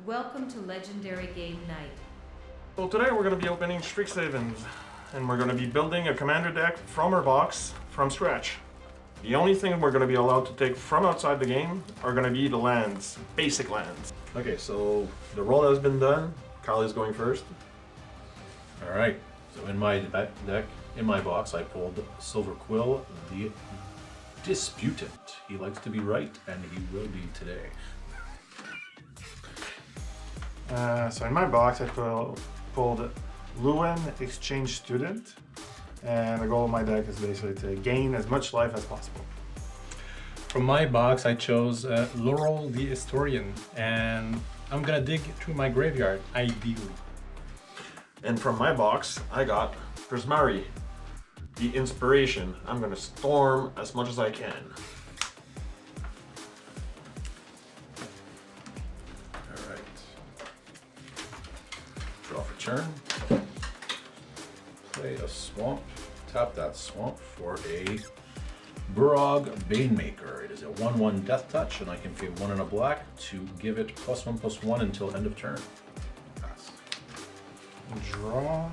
Welcome to Legendary Game Night. So today we're going to be opening Strixhaven, and we're going to be building a commander deck from our box from scratch. The only thing we're going to be allowed to take from outside the game are going to be the lands, basic lands. Okay, so the roll has been done. Kyle is going first. All right. So in my deck, in my box, I pulled Silver Quill, the Disputant. He likes to be right, and he will be today. So in my box I pulled Lewin, Exchange Student, and the goal of my deck is basically to gain as much life as possible. From my box, I chose Laurel the Historian, and I'm gonna dig through my graveyard, ideally. And from my box I got Prismari, the Inspiration. I'm going to storm as much as I can. All right. Draw for turn. Play a swamp. Tap that swamp for a Burog Banemaker. It is a 1/1 Death Touch, and I can pay 1 and a black to give it +1/+1 until end of turn. Pass. Draw.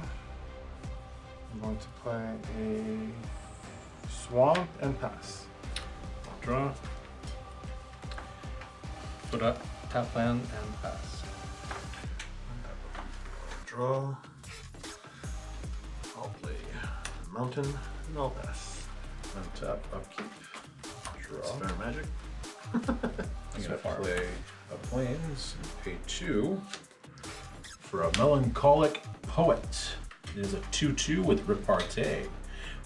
I'm going to play a swamp and pass. Draw. Put up tap land and pass. Draw. I'll play mountain and I'll pass. Untap, upkeep, draw. Spare magic. I'm going to play a Plains and pay 2 for a Melancholic Poet. It is a 2/2 with Repartee.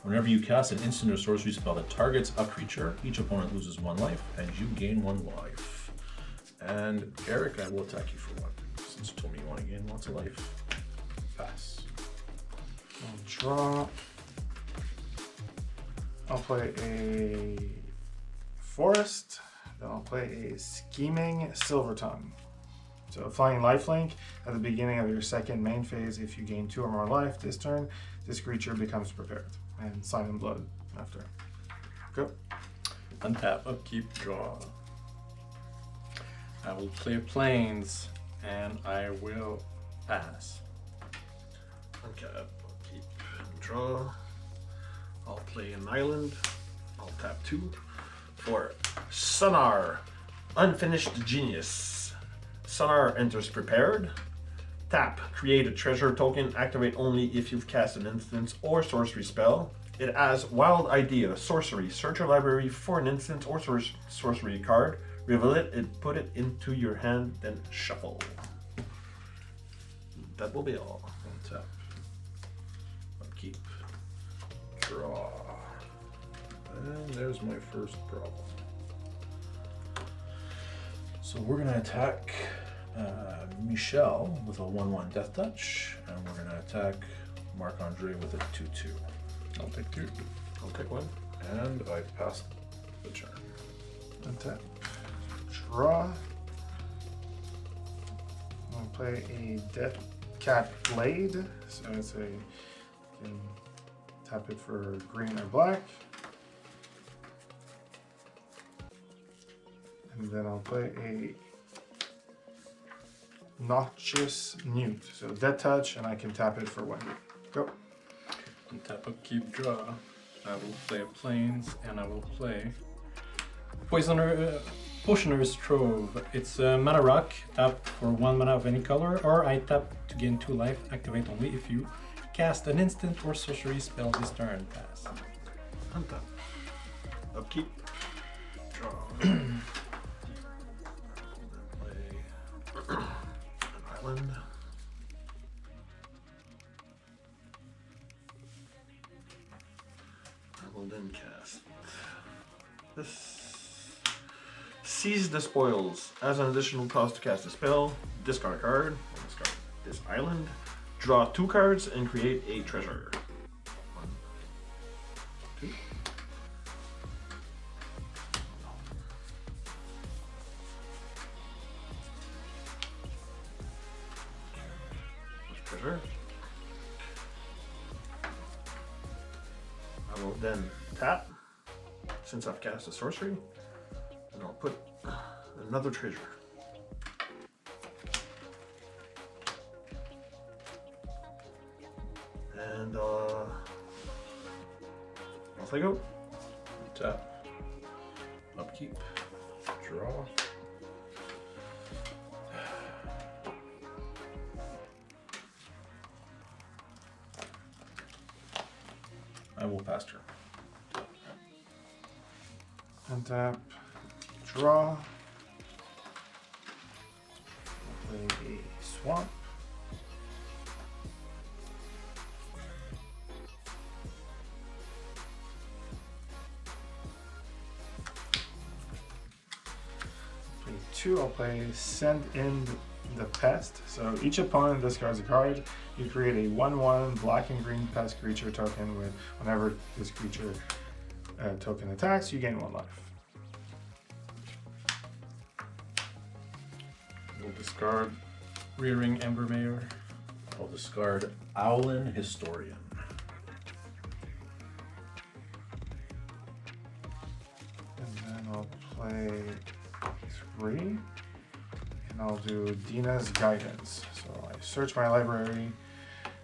Whenever you cast an instant or sorcery spell that targets a creature, each opponent loses 1 life, and you gain 1 life. And Eric, I will attack you for 1, since you told me you want to gain lots of life. Pass. I'll draw. I'll play a forest. Then I'll play a scheming silver tongue. So flying lifelink at the beginning of your second main phase. If you gain 2 or more life this turn, this creature becomes prepared. And Silent Blood after. Go. Untap, upkeep, draw. I will play Plains, and I will pass. Untap, upkeep, draw. I'll play an island. I'll tap 2 for Sonar, Unfinished Genius. Sonar enters prepared. Tap, create a treasure token, activate only if you've cast an instant or sorcery spell. It has Wild Idea, Sorcery. Search your library for an instant or sorcery card. Reveal it and put it into your hand, then shuffle. That will be all. Untap. Upkeep. Draw. And there's my first problem. So we're going to attack Michel with a 1/1 Death Touch, and we're going to attack Marc-Andre with a 2/2. I'll take 2. I'll take 1. And I pass the turn. Untap. Draw. I'm going to play a Death Cat Blade. So it's a, you can tap it for green or black. And then I'll play a Noxious Newt. So Death Touch, and I can tap it for 1. Go. Untap, upkeep, draw. I will play a Plains, and I will play Potioner's Trove. It's a mana rock. Tap for 1 mana of any color, or I tap to gain 2 life. Activate only if you cast an instant or sorcery spell this turn. Pass. Untap. Upkeep. Draw. An island. I will then cast this. Seize the Spoils. As an additional cost to cast a spell, discard a card. I'll discard this island. Draw 2 cards and create a treasure. 1, 2. Treasure. I will then tap, since I've cast a sorcery, and I'll put another treasure. And off I go. Tap. Upkeep. Draw. I will pass turn. Untap. Draw. Play a swamp. Play 2. I'll play Send in the Pest. So each opponent discards a card. You create a 1/1 black and green pest creature token with whenever this creature token attacks, you gain 1 life. We'll discard. Rearing Embermare. I'll discard Owlin Historian. And then I'll play 3. And I'll do Dina's Guidance. So I search my library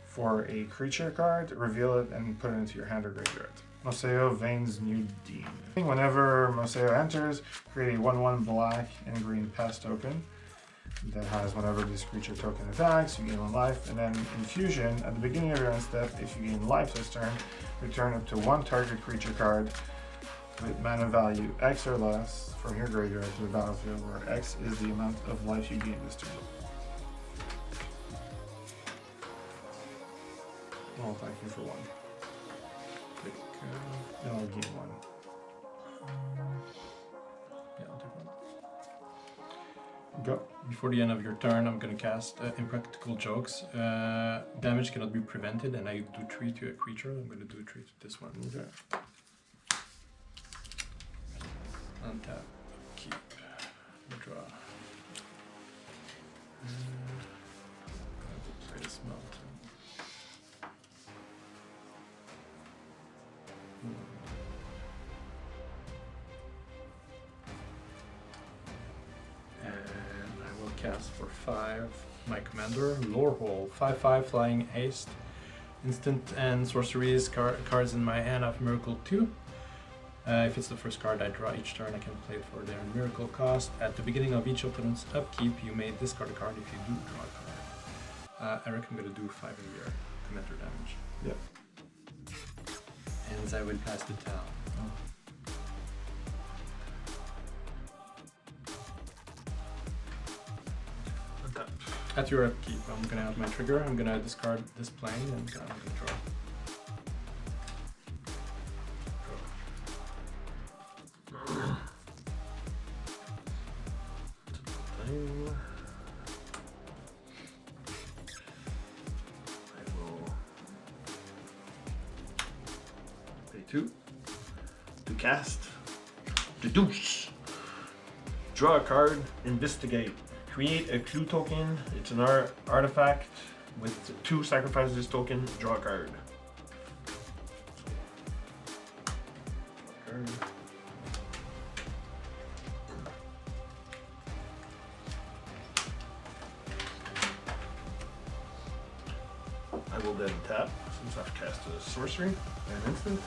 for a creature card, reveal it, and put it into your hand or graveyard. Moseo Vane's New Dean. Whenever Moseo enters, create a 1/1 black and green pest token that has whenever this creature token attacks, you gain 1 life. And then Infusion, at the beginning of your end step, if you gain life this turn, return up to 1 target creature card with mana value X or less from your graveyard to the battlefield, where X is the amount of life you gain this turn. I'll thank you for 1. And I'll gain 1. Yeah, I'll do one. Go. Before the end of your turn, I'm gonna cast Impractical Jokes. Damage cannot be prevented, and I do 3 to a creature. I'm gonna do 3 to this one. Okay. Untap, keep, draw. I will play this mountain. And I will cast for 5 my commander, Lorehole, 5/5 flying haste. Instant and sorceries cards in my hand have Miracle 2. If it's the first card I draw each turn, I can play it for their miracle cost. At the beginning of each opponent's upkeep, you may discard a card if you do draw a card. I reckon I'm gonna do 5 in your commander damage. Yep. And I will pass the town. At your upkeep, I'm gonna have my trigger. I'm gonna discard this plane and I'm gonna draw. I will pay 2 to cast Deduce. Draw a card, investigate. Create a clue token. It's an artifact with 2 sacrifice this token, draw a card. I will then tap, since I've cast a sorcery, an instant,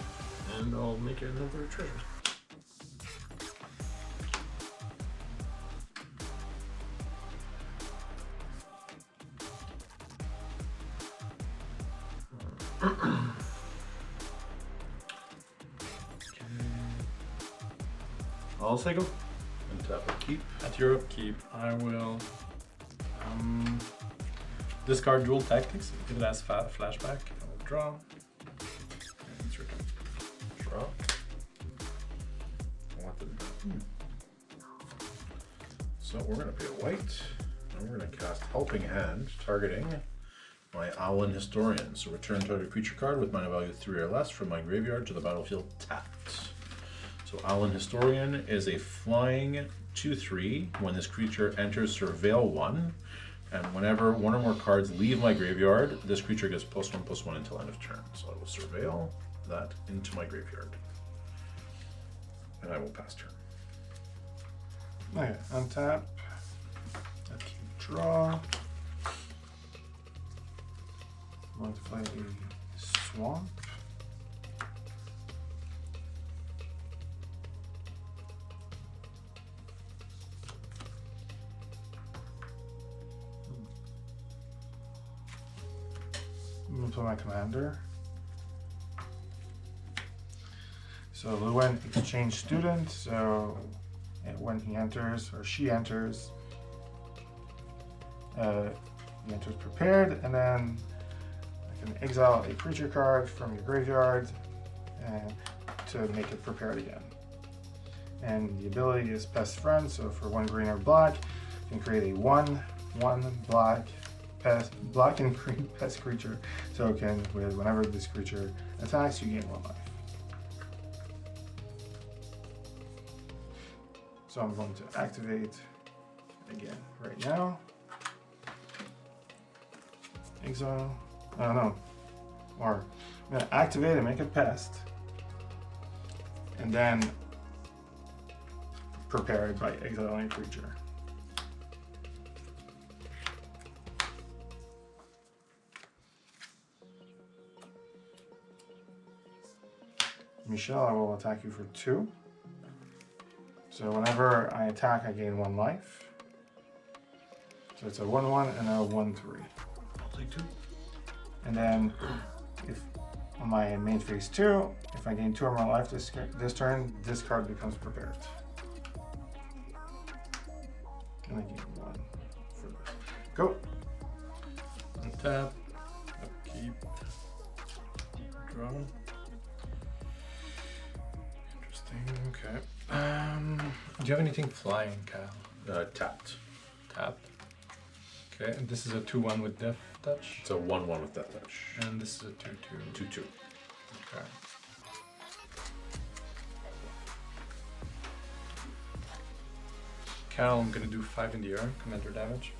and I'll make another treasure. I'll say go. And tap upkeep. At your upkeep, I will discard Dual Tactics. If it has flashback, I will draw. And it's your turn. Draw. So we're gonna pay a white, and we're gonna cast Helping Hand, targeting my Owlin Historian. So return target creature card with mana value 3 or less from my graveyard to the battlefield tapped. So Owlin Historian is a flying 2/3. When this creature enters Surveil 1, and whenever 1 or more cards leave my graveyard, this creature gets +1/+1 until end of turn. So I will Surveil that into my graveyard. And I will pass turn. Okay, untap. Upkeep, draw. I'm going to play a swamp. I'm gonna put my commander. So Lewin, exchange student. So when he enters or she enters, he enters prepared, and then I can exile a creature card from your graveyard and to make it prepared again. And the ability is Pest Friend, so for 1 green or black, you can create a 1/1 black and green pest creature. So it can, whenever this creature attacks, you gain 1 life. So I'm going to activate again right now. Exile. Oh no. Or I'm going to activate and make it pest. And then prepare it by exiling a creature. Michel, I will attack you for 2. So whenever I attack, I gain 1 life. So it's a 1/1 and a 1/3. I'll take 2. And then, if on my main phase 2, if I gain 2 or more life this turn, this card becomes prepared. And I gain 1 for this. Go. Untap. Upkeep. Draw. Interesting. Okay. Do you have anything flying, Kyle? Tapped. Tapped. Okay, and this is a 2/1 with Death Touch. It's a 1/1 with Death Touch. And this is a 2/2. 2/2. Okay. Cal, I'm gonna do 5 in the air, commander damage.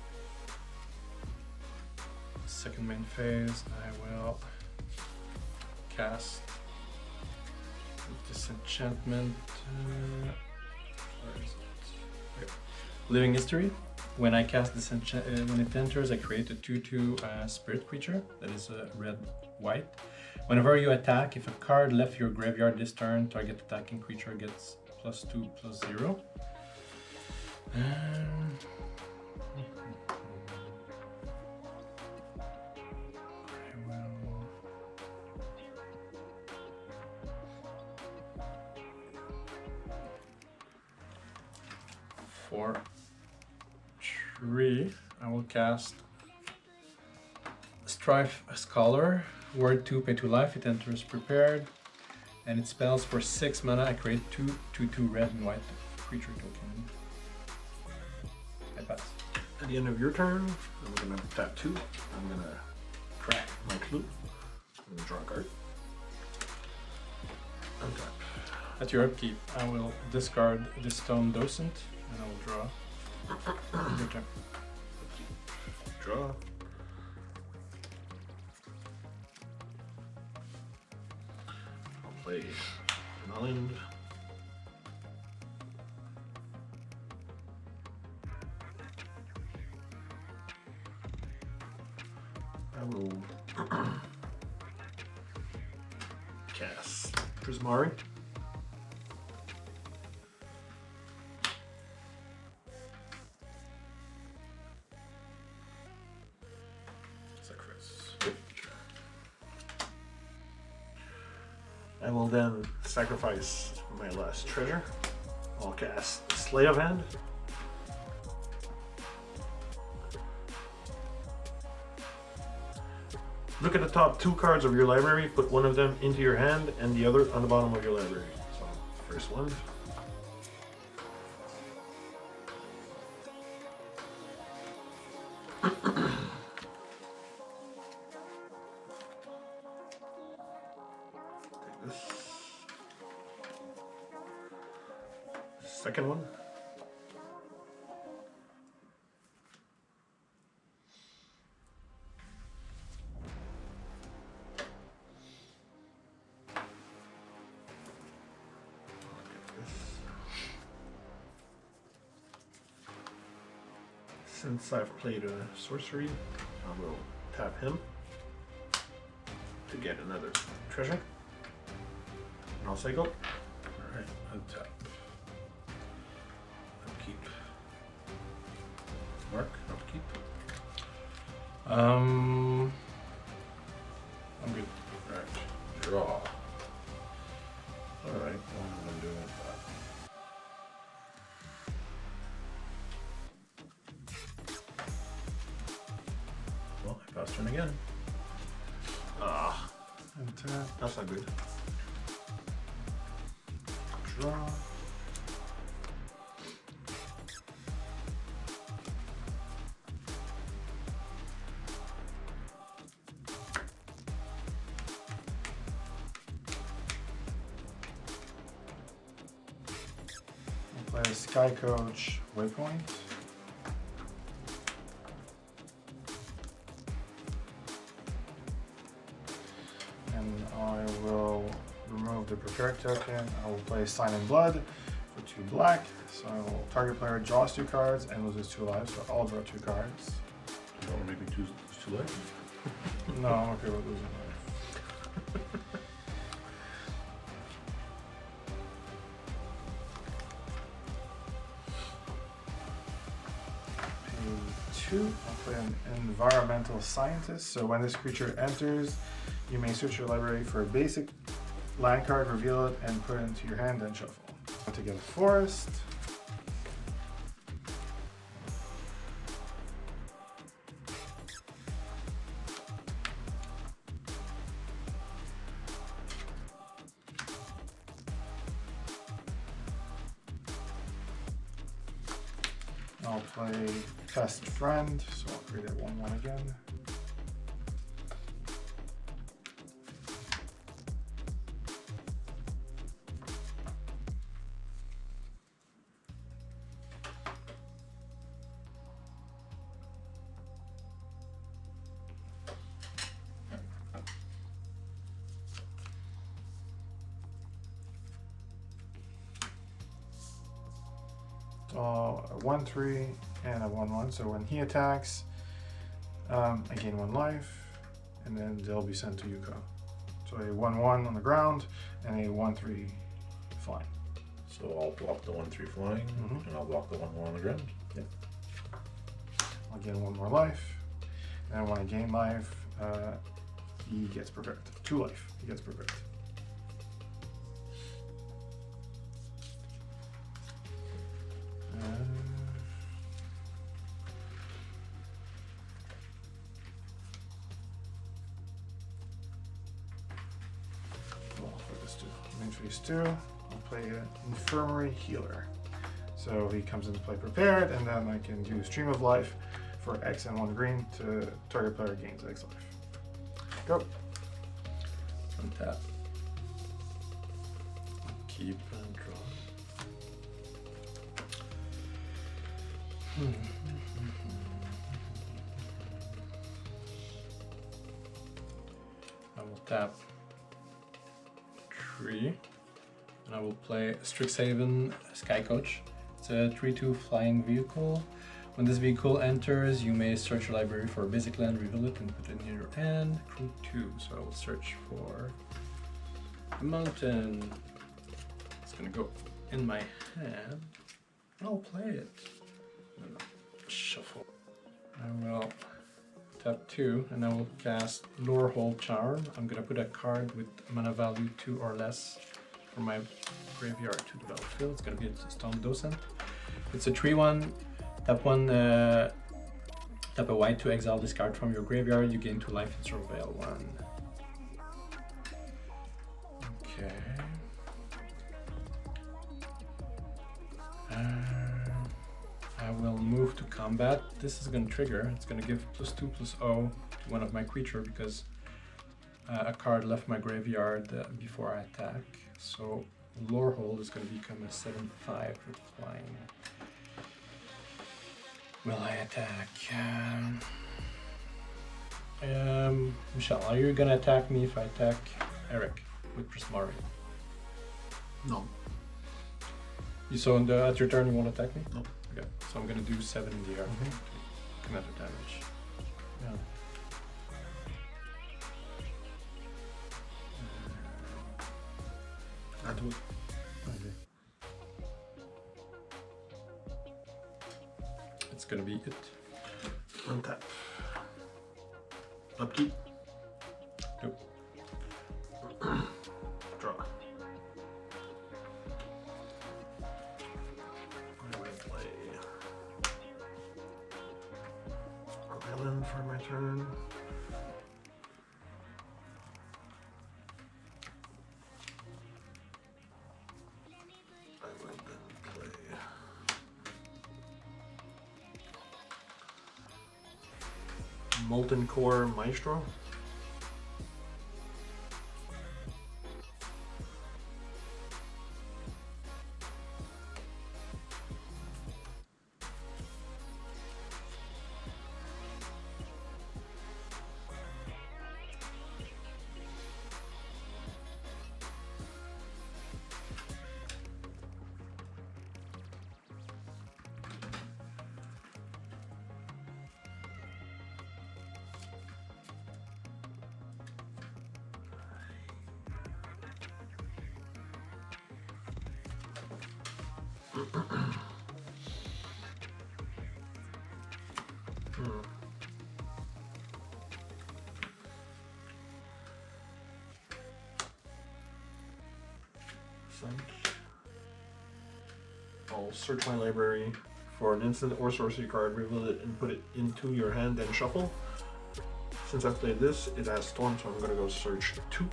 Second main phase, I will cast Disenchantment. Where is it? Okay. Living History. When I cast when it enters, I create a 2/2 spirit creature that is a red-white. Whenever you attack, if a card left your graveyard this turn, target attacking creature gets +2/+0. For 3, I will cast Strife Scholar. Word 2, pay 2 life. It enters prepared, and it spells for 6 mana. I create 2/2 red and white creature token. I pass. At the end of your turn, I'm gonna tap 2. I'm gonna crack my clue. I'm gonna draw a card. Untap. At your upkeep, I will discard the Stone Docent, and I will draw. Your turn. Draw. I'll play an island. I will cast Prismari. I will then sacrifice my last treasure. I'll cast Slay of Hand. Look at the top 2 cards of your library, put one of them into your hand and the other on the bottom of your library. So, first one. Take this. Second one. Since I've played a sorcery, I will tap him. to get another treasure. And I'll say go. Alright, untap. Upkeep. Mark, upkeep. I'm good. Alright, draw. Alright, what am I gonna do with that? Well, I pass turn again. Ah, Untap. that's not good. Draw. I'll play Sky Coach Waypoint. And I will remove the prepared token. I will play Sign in Blood for 2 black. So target player draws 2 cards and loses 2 lives. So I'll draw 2 cards. You don't want to make me choose too late? No, I'm okay with losing life. Pay 2. I'll play an environmental scientist. So when this creature enters, you may search your library for a basic land card, reveal it, and put it into your hand, then shuffle. To get a forest. I'll play Test Friend, so I'll create a 1/1 again. A 1/3 and a 1/1. So when he attacks, I gain 1 life, and then they'll be sent to Yuko. So a 1/1 on the ground and a 1/3 flying. So I'll block the 1/3 flying, and I'll block the 1/1 on the ground. Yep. I'll gain 1 more life, and when I gain life, he gets prepared. 2 life. He gets prepared. Phase 2, I'll play an Infirmary Healer. So he comes into play prepared, and then I can do Stream of Life for X and 1 green to target player gains X life. Go. Untap. Keep and draw. I will tap 3, and I will play Strixhaven Sky Coach. It's a 3/2 flying vehicle. When this vehicle enters, you may search your library for a basic land, reveal it, and put it in your hand. Crew 2, so I will search for a mountain. It's gonna go in my hand. I'll play it. And shuffle. I will tap 2, and I will cast Lorehold Charm. I'm gonna put a card with mana value 2 or less from my graveyard to the battlefield. It's gonna be a Stone Docent. It's a 3/1. Tap 1, tap a white to exile this card from your graveyard. You gain 2 life and surveil 1. Okay. I will move to combat. This is going to trigger. It's going to give +2/+0 to one of my creature because a card left my graveyard before I attack. So Lorehold is going to become a 7/5 with flying. Will I attack? Michel, are you going to attack me if I attack Eric with Prismari? No. So at your turn you won't attack me? No. Okay, so I'm gonna do 7 in the air. Commander damage. Yeah. into it. It's gonna be it. Untap. Upkeep. Nope. Draw. I will play an island for my turn. I will then play Molten Core Maestro. I'll search my library for an instant or sorcery card, reveal it, and put it into your hand, then shuffle. Since I've played this, it has Storm, so I'm gonna go search 2.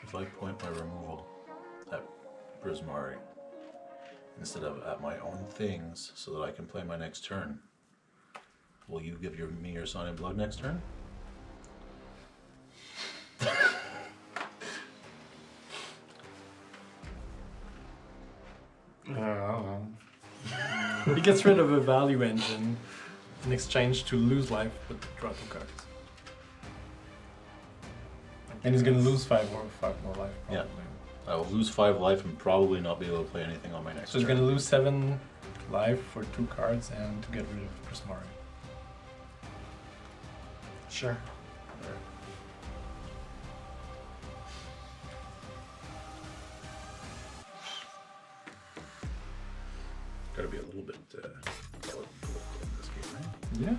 I'd like point my removal at Prismari instead of at my own things so that I can play my next turn. Will you give me your Sign in Blood next turn? I don't know. He gets rid of a value engine in exchange to lose life, but draw 2 cards. And he's gonna lose 5 more life. Probably. Yeah. I will lose 5 life and probably not be able to play anything on my next So he's turn. gonna lose 7 life for 2 cards and to get rid of Prismari. Sure. Gotta be a little bit political in this game, right? Yeah.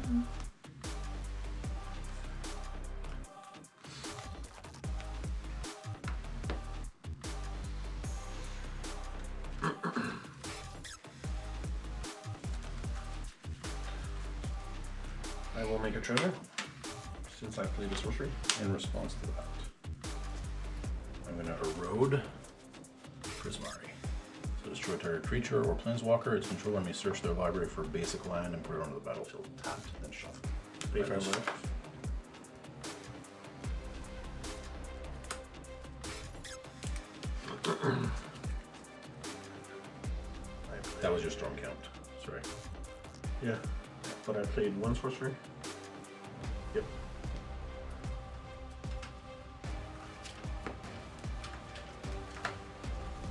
I will make a treasure, since I played a sorcery. In response to that, I'm gonna erode Prismari. So destroy target creature or planeswalker. Its controller may search their library for basic land and put it onto the battlefield tapped, then shuffle. Pay 5 life. That was your storm count. Sorry. Yeah, but I played 1 sorcery. Yep.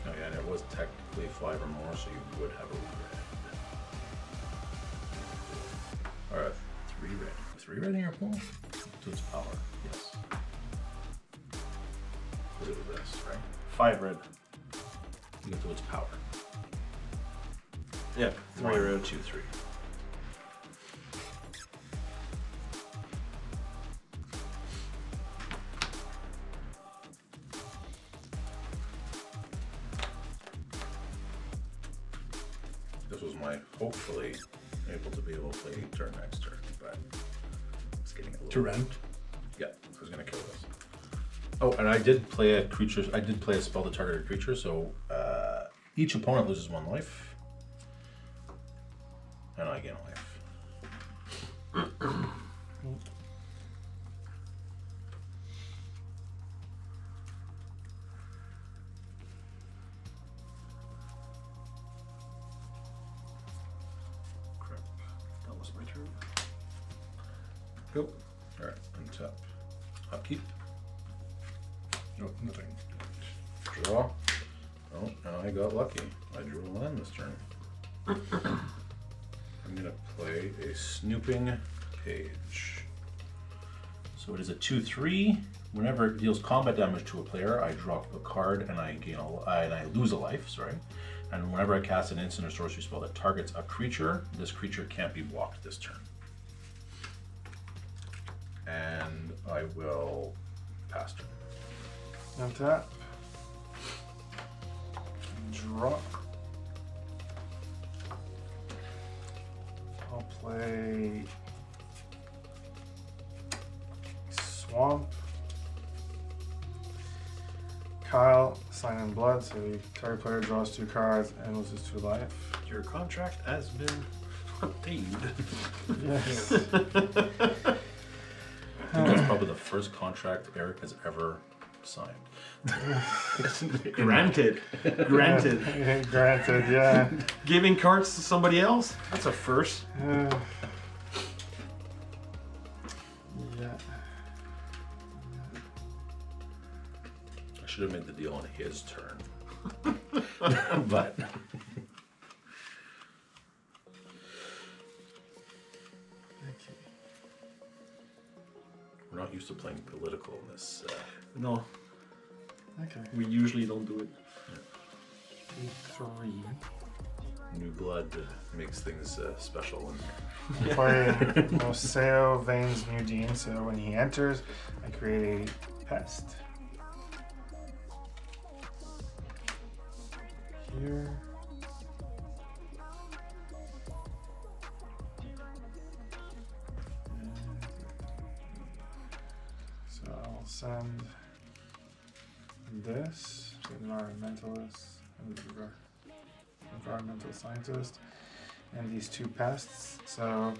Oh yeah, and it was technically 5 or more, so you would have a red. Alright, 3 red. 3 red in your pool? To its power, yes. Look at this, right? 5 red. You get to its power. Yep, 3 1, red. 2, 3. This was my hopefully able to be able to play turn next turn, but it's getting a little. To rent. Yeah, I was gonna kill this. Oh, and I did play a creature. I did play a spell to target a creature, so each opponent loses 1 life, and I gain a life. Crap, that turn. Go. Alright, untap. Upkeep. No, nothing. Draw. Oh, now I got lucky. I drew a land this turn. I'm gonna play a snooping page. So it is a 2/3. Whenever it deals combat damage to a player, I draw a card and I gain and I lose a life. Sorry. And whenever I cast an instant or sorcery spell that targets a creature, this creature can't be blocked this turn. And I will pass turn. Untap. Draw. I'll play Swamp. Kyle, Sign in Blood, so the target player draws 2 cards and loses 2 life. Your contract has been obtained. Yes. I think that's probably the first contract Eric has ever signed. Granted. Granted. Granted, yeah. Giving cards to somebody else? That's a first. Yeah. I should have made the deal on his turn. But we're not used to playing political in this. No, Okay. we usually don't do it. 3. New blood makes things special in here. Play Moseo Vane's New Dean, so when he enters, I create a pest. Here. So I'll send this to environmental scientist, and these 2 pests. So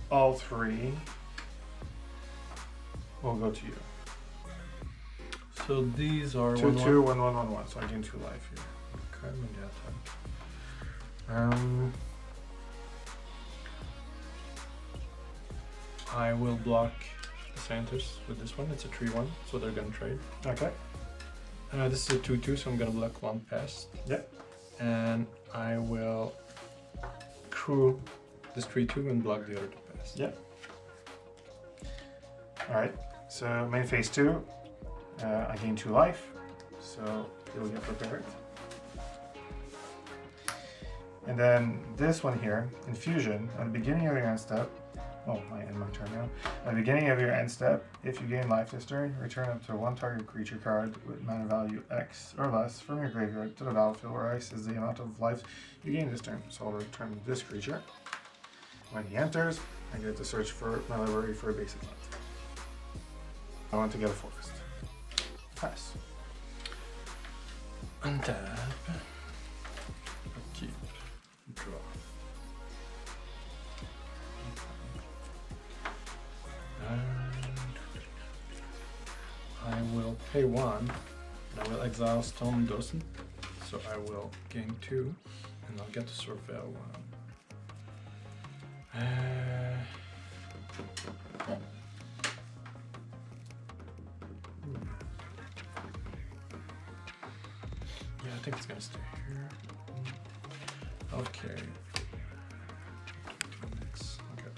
all 3 will go to you. So these are 2, 1/1. 2, 1, 1, 1, 1. So I gain 2 life here. Okay, I'm gonna attack. I will block the scientists with this one. It's a 3/1, so they're gonna trade. Okay. This is a 2/2, so I'm gonna block 1 pest. Yep. And I will crew this 3/2 and block the other 2 pests. Yep. Alright. So main phase 2. I gain 2 life. So you'll get prepared. And then this one here, Infusion, at the beginning of your end step. Oh, my turn now. At the beginning of your end step, if you gain life this turn, return up to 1 target creature card with mana value X or less from your graveyard to the battlefield, where X is the amount of life you gain this turn. So I'll return this creature. When he enters, I get to search for my library for a basic land. I want to get a forest. Pass. Untap. Keep. Draw. I will pay 1, and I will exile Stone Docent, so I will gain 2, and I'll get to surveil 1. Yeah, I think it's gonna stay here. Okay. Okay.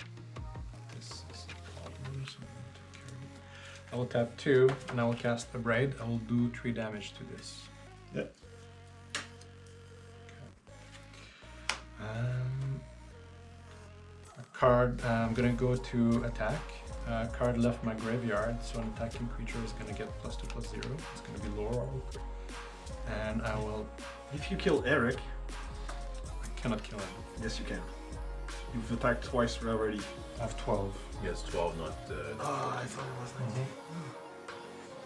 This is a problem, so I'm gonna take care of it. I will tap 2, and I will cast a Braid. I will do 3 damage to this. Yep. A card. I'm gonna go to attack. Card left my graveyard, so an attacking creature is gonna get +2/+0. It's gonna be Laurel, and I will. If you kill Eric, I cannot kill him. yes you can. You've attacked twice already. I have 12. He has 12, not. Oh, I thought it was 19.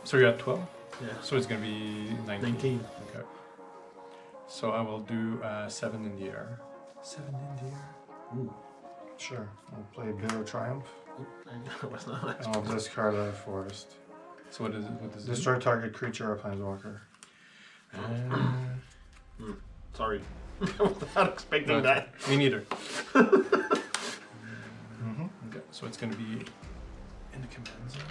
So you're at 12. Yeah. So it's gonna be 19. 19. Okay. So I will do 7 in the air. 7 in the air. Ooh. Sure. I'll play Bitter Triumph. That was not And I'll discard a forest. So what is it? What is Destroy target creature or planeswalker. it? Sorry. I was not expecting that. Me neither. Mm-hmm. Okay, so it's gonna be in the command zone.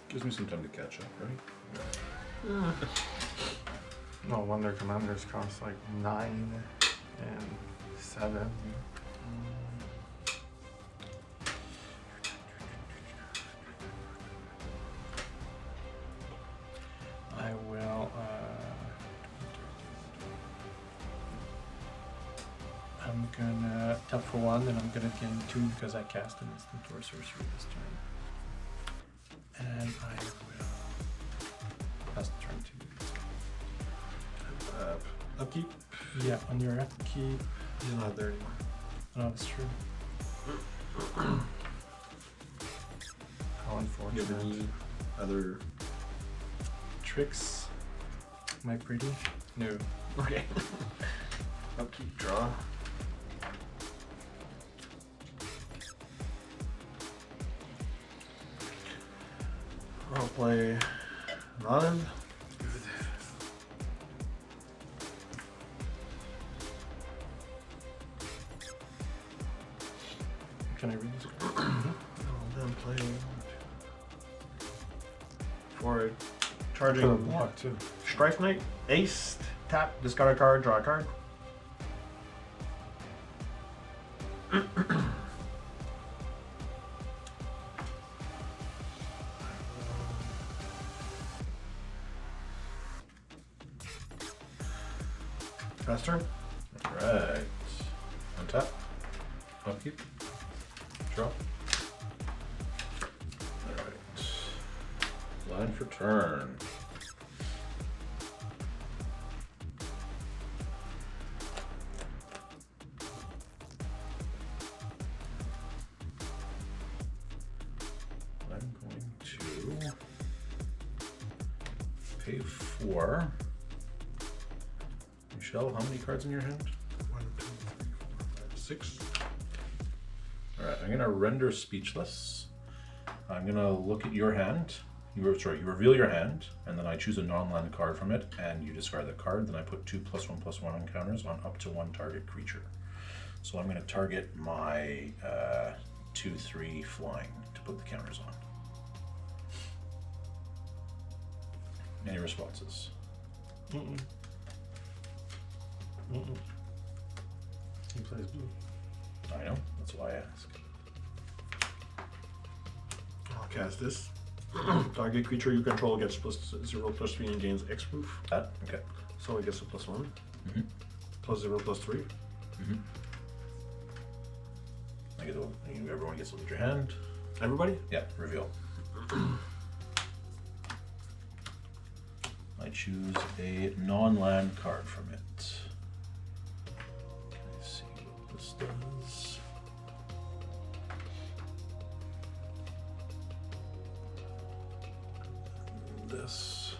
Gives me some time to catch up, right? No wonder commanders cost like 9 and 7. I will. I'm gonna tap for 1, and I'm gonna gain 2 because I cast an instant or sorcery this turn. And I will pass the turn to Upkeep. yeah, on your upkeep. He's not there anymore. Oh, that's true. How Do you unfortunate. have any other? Tricks. Am I pretty? No. Okay. Upkeep, draw. I'll play an island. Can I read this? I'll then play for a Could have charging blocked too. Strife Knight, Ace, tap, discard a card, draw a card. Pass turn. Alright. Untap. Upkeep. Draw. Alright. Line for turn. I'm going to pay 4. Michel, how many cards in your hand? 1, 2, 3, 4, 5, 6. Alright, I'm gonna render speechless. I'm gonna look at your hand. You reveal your hand, and then I choose a non-land card from it, and you discard the card. Then I put 2+1/+1 encounters on up to 1 target creature. So I'm gonna target my 2/3 flying to put the counters on. Any responses? Mm-mm. Mm-mm. He plays blue. I know, that's why I ask. I'll cast this. Target creature you control gets +0/+3 and gains X proof. That? Okay. So it gets a +1. Mhm. +0/+3. I get everyone gets to look at your hand. Everybody? Yeah, reveal. I choose a non-land card from it. Can I see what this does? This.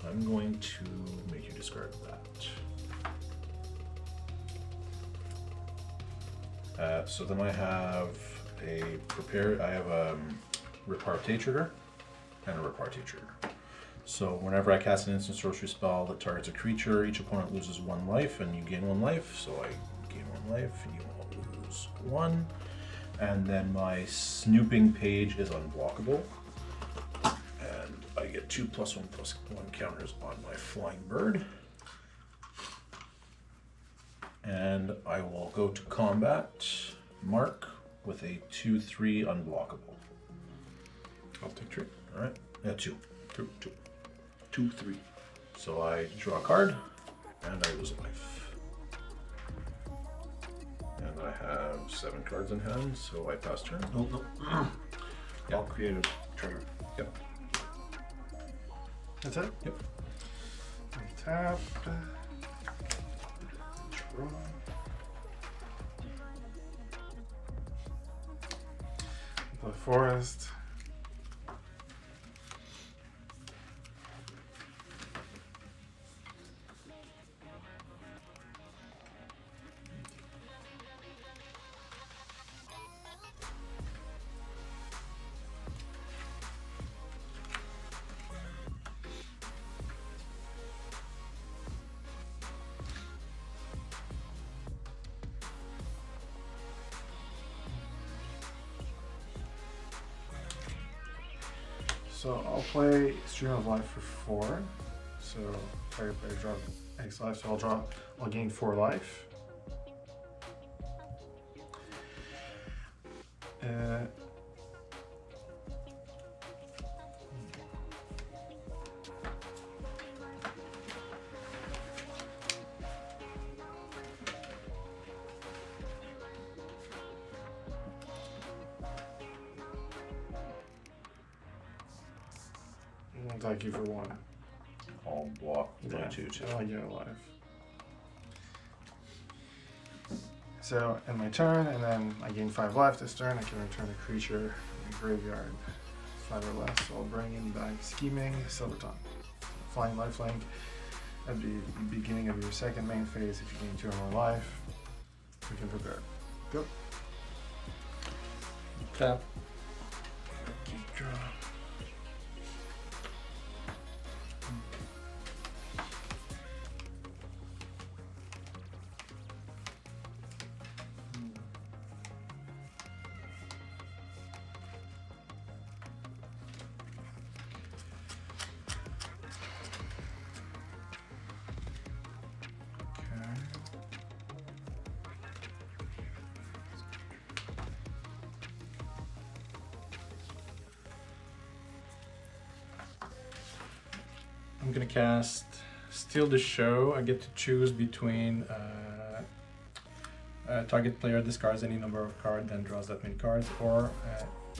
I'm going to make you discard that. So then I have a repartee trigger and a repartee trigger. So whenever I cast an instant sorcery spell that targets a creature, each opponent loses 1 life and you gain 1 life. So I gain 1 life and you all lose 1. And then my snooping page is unblockable. And I get 2+1/+1 counters on my flying bird. And I will go to combat Mark with a 2/3 unblockable. I'll take 3. Alright? 2. 2, 2. 2, 3. So I draw a card and I lose a life. And I have 7 cards in hand, so I pass turn. Oh, no. I'll create a trigger. Yep. That's it? Yep. Tap. Draw. The forest. So I'll play Stream of Life for 4. So target player draw X life. So I'll gain 4 life. I'll attack you for 1. I'll block Yeah, 2 2. I get a life. So, end my turn, and then I gain 5 life this turn. I can return a creature in the graveyard, 5 or less. So I'll bring in back Scheming, Silver Tongue. Flying Lifelink. At the beginning of your second main phase, if you gain 2 or more life, you can prepare. Go. Tap. Keep draw. I'm gonna cast Steal the Show. I get to choose between target player discards any number of cards, then draws that many cards, or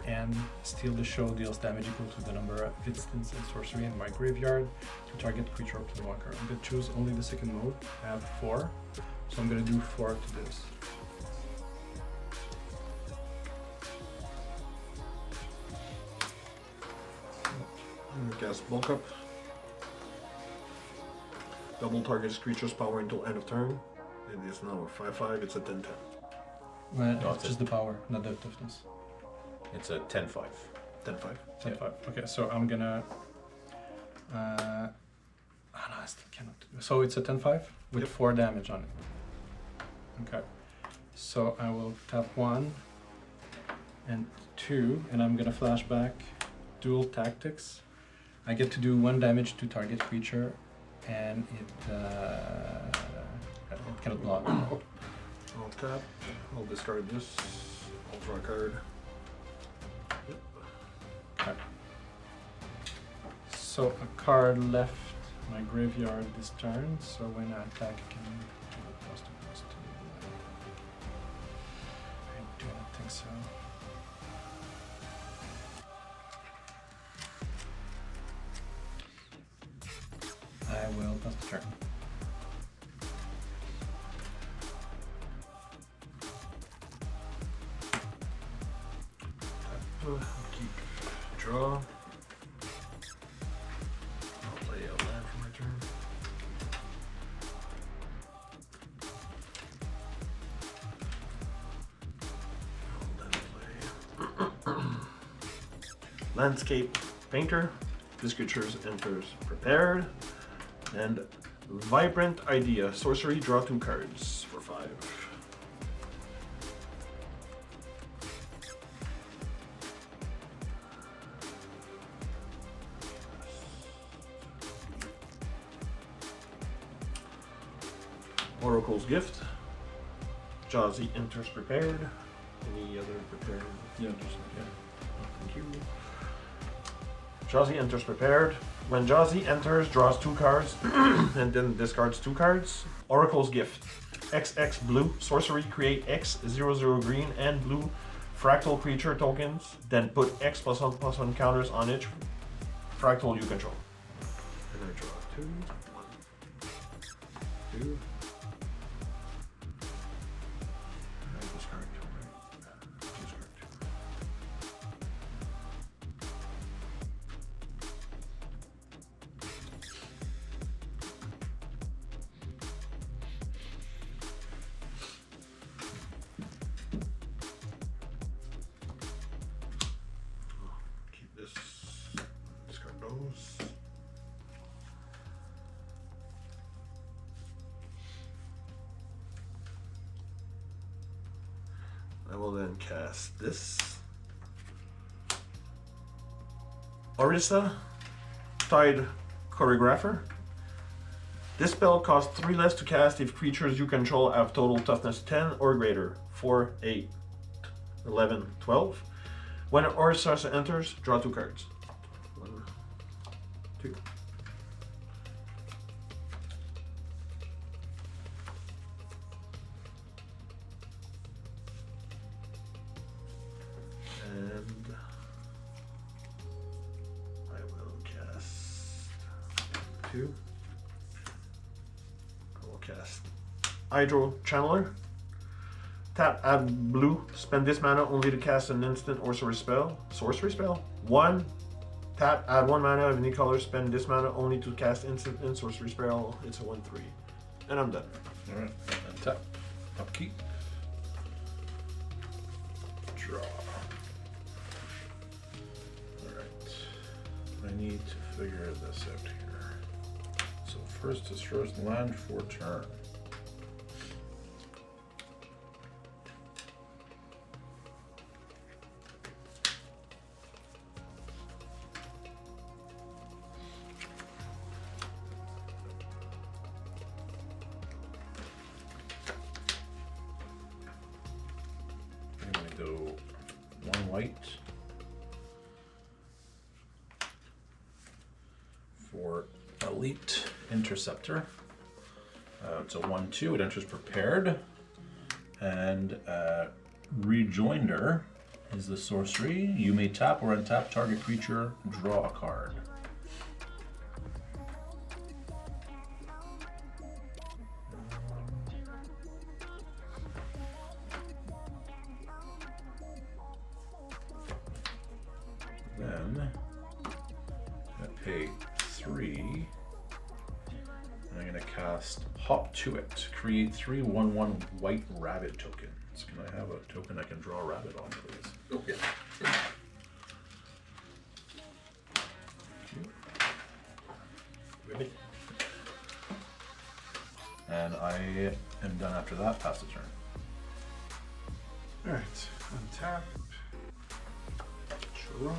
and Steal the Show deals damage equal to the number of instants and sorcery in my graveyard to target creature or planeswalker. I'm gonna choose only the second mode. I have 4, so I'm gonna do 4 to this. Cast Bulk Up. Double targets creature's power until end of turn. It is now a 5/5. It's a 10/10. No, It's just the power, not the toughness. It's a 10-5. 10/5. 10-5. Okay, so I'm gonna. No, I still cannot. So it's a 10-5 with Yep. 4 damage on it. Okay, so I will tap 1 and 2, and I'm gonna flashback Dual Tactics. I get to do 1 damage to target creature, and it cannot block. I'll tap. I'll discard this. I'll draw a card. Yep. Okay. So a card left my graveyard this turn, so when I attack I can do a +2/+2. I do not think so. I will pass the turn. Keep draw. I'll play a land for my turn. I'll then play Landscape Painter. This creature enters prepared. And Vibrant Idea. Sorcery, draw 2 cards for 5. Oracle's Gift. Jazzy enters prepared. Any other prepared? Yeah, just Thank you. Jazzy enters prepared. When Jazzy enters, draws 2 cards and then discards 2 cards. Oracle's Gift. XX blue. Sorcery, create X, 0/0 green and blue fractal creature tokens. Then put X +1/+1 counters on each fractal you control. And I draw 2. 1, 2. And I discard 2, right? Discard 2. Keep this. Discard those. I will then cast this. Orisa, Tide Choreographer. This spell costs 3 less to cast if creatures you control have total toughness 10 or greater. 4, 8, 11, 12. When Orisa enters, draw 2 cards. 1, 2. And I will cast 2. I will cast Hydro Channeler. Tap, add blue. Spend this mana only to cast an instant or sorcery spell. Sorcery spell. 1. Tap, add 1 mana of any color. Spend this mana only to cast instant and sorcery spell. It's a 1/3. And I'm done. Alright, and tap. Upkeep. Draw. Alright. I need to figure this out here. So first destroys the land for turn. I'm gonna go 1 white for Elite Interceptor. It's a 1/2. It enters prepared, and Rejoinder is the sorcery. You may tap or untap target creature. Draw a card. Then I pay 3. And I'm gonna cast Hop to it. Create 3 1/1 white rabbit tokens. Can I have a token I can draw a rabbit on, please? Oh, yeah. Really? And I am done after that. Pass the turn. Alright, untap. Draw.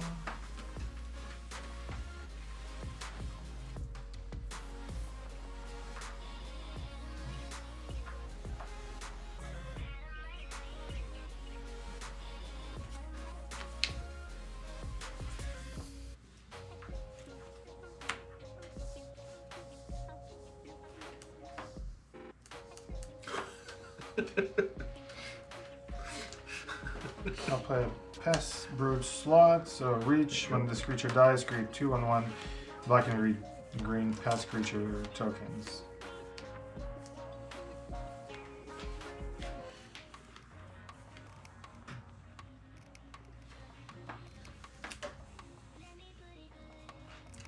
I'll play a Pest Brood slot, so reach. When this creature dies, create 2/1 black and green pest creature tokens.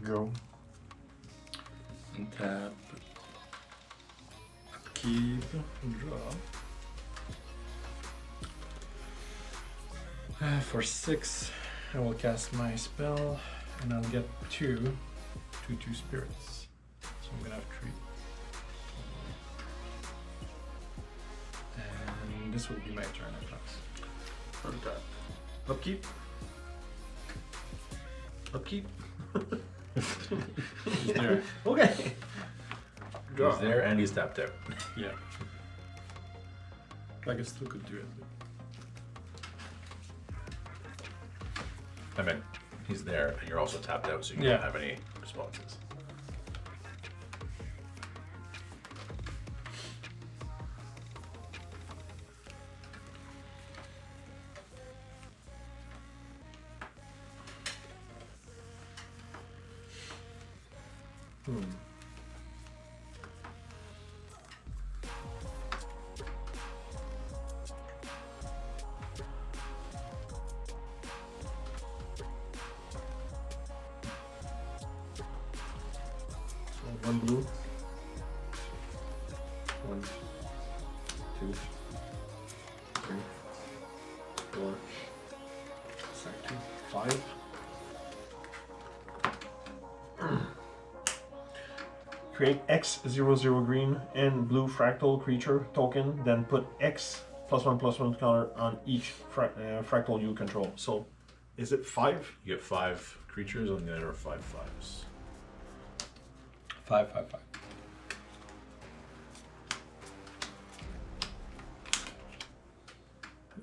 Go. Tap. Upkeep. Draw. For 6, I will cast my spell, and I'll get 2 spirits. So I'm gonna have 3. And this will be my turn at last. Untap. Upkeep. Upkeep. He's there. Okay. Draw. He's there and he's tapped out. Yeah. Like I still could do it. I mean, he's there and you're also tapped out, so you Yeah. don't have any responses. So 1 blue. 1, 2, 3, 4, 5. Create X00 green and blue fractal creature token, then put X +1/+1 counter on each fractal you control. So Is it 5? You get 5 creatures on the other 5 5s. 5, 5, 5.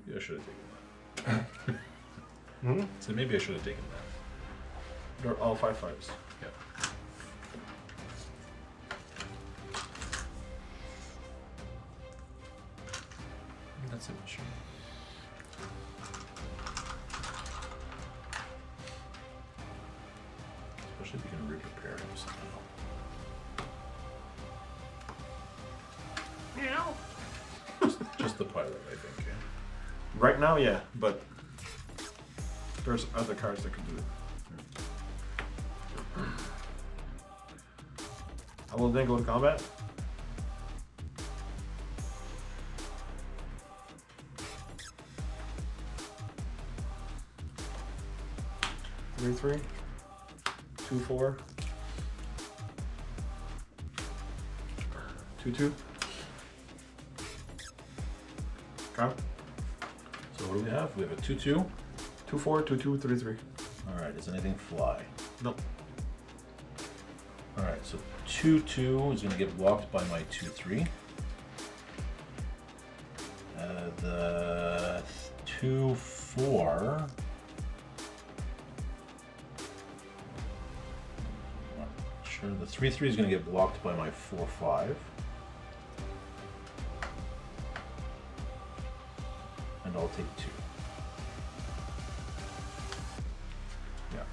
Maybe I should have taken that. So maybe I should have taken that. They're all 5 5s. Yeah. That's an issue. Especially if you can re-prepare him somehow. Just the pilot, I think. Yeah. Right now, yeah, but there's other cards that can do it. I will then go to combat. Three, 2/4, 2/2. Okay. So what do we have? We have a 2/2. 2/4, 2/2, 3/3. Alright, does anything fly? No. Alright, so 2/2 is going to get blocked by my 2/3. The 2/4. Not sure. The 3/3 is going to get blocked by my 4/5. And I'll take 2. Yeah.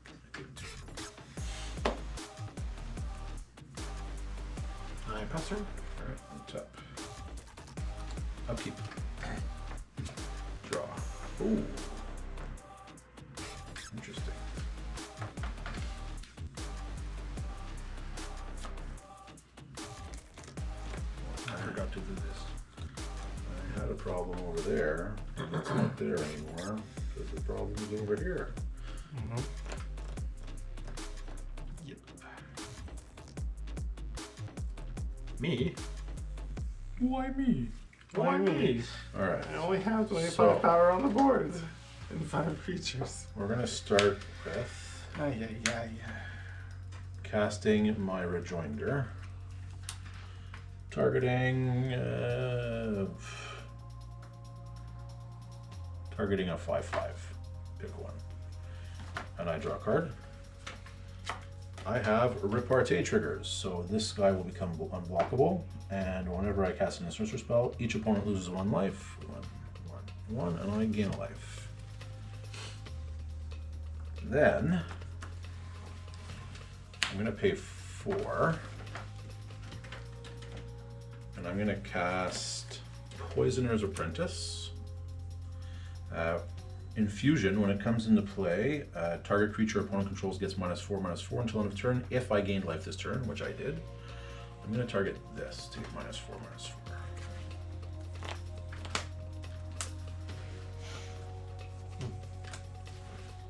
I take 2. I pass turn. Alright, untap. Upkeep. Draw. Ooh. Interesting. I forgot to do this. I had a problem over there, but it's not there anymore, because the problem is over here. Yep. Me? Why me? Why me? Alright, I only have 25 So- power on the board. And 5 creatures. we're going to start with Yeah. casting my Rejoinder. Targeting a 5/5. Pick one. And I draw a card. I have repartee triggers, so this guy will become unblockable, and whenever I cast an sorcerer spell, each opponent loses 1 life. 1, and I gain a life. Then I'm going to pay 4. And I'm going to cast Poisoner's Apprentice. Infusion, when it comes into play, target creature opponent controls gets -4/-4 until end of turn. If I gained life this turn, which I did, I'm going to target this to get -4/-4.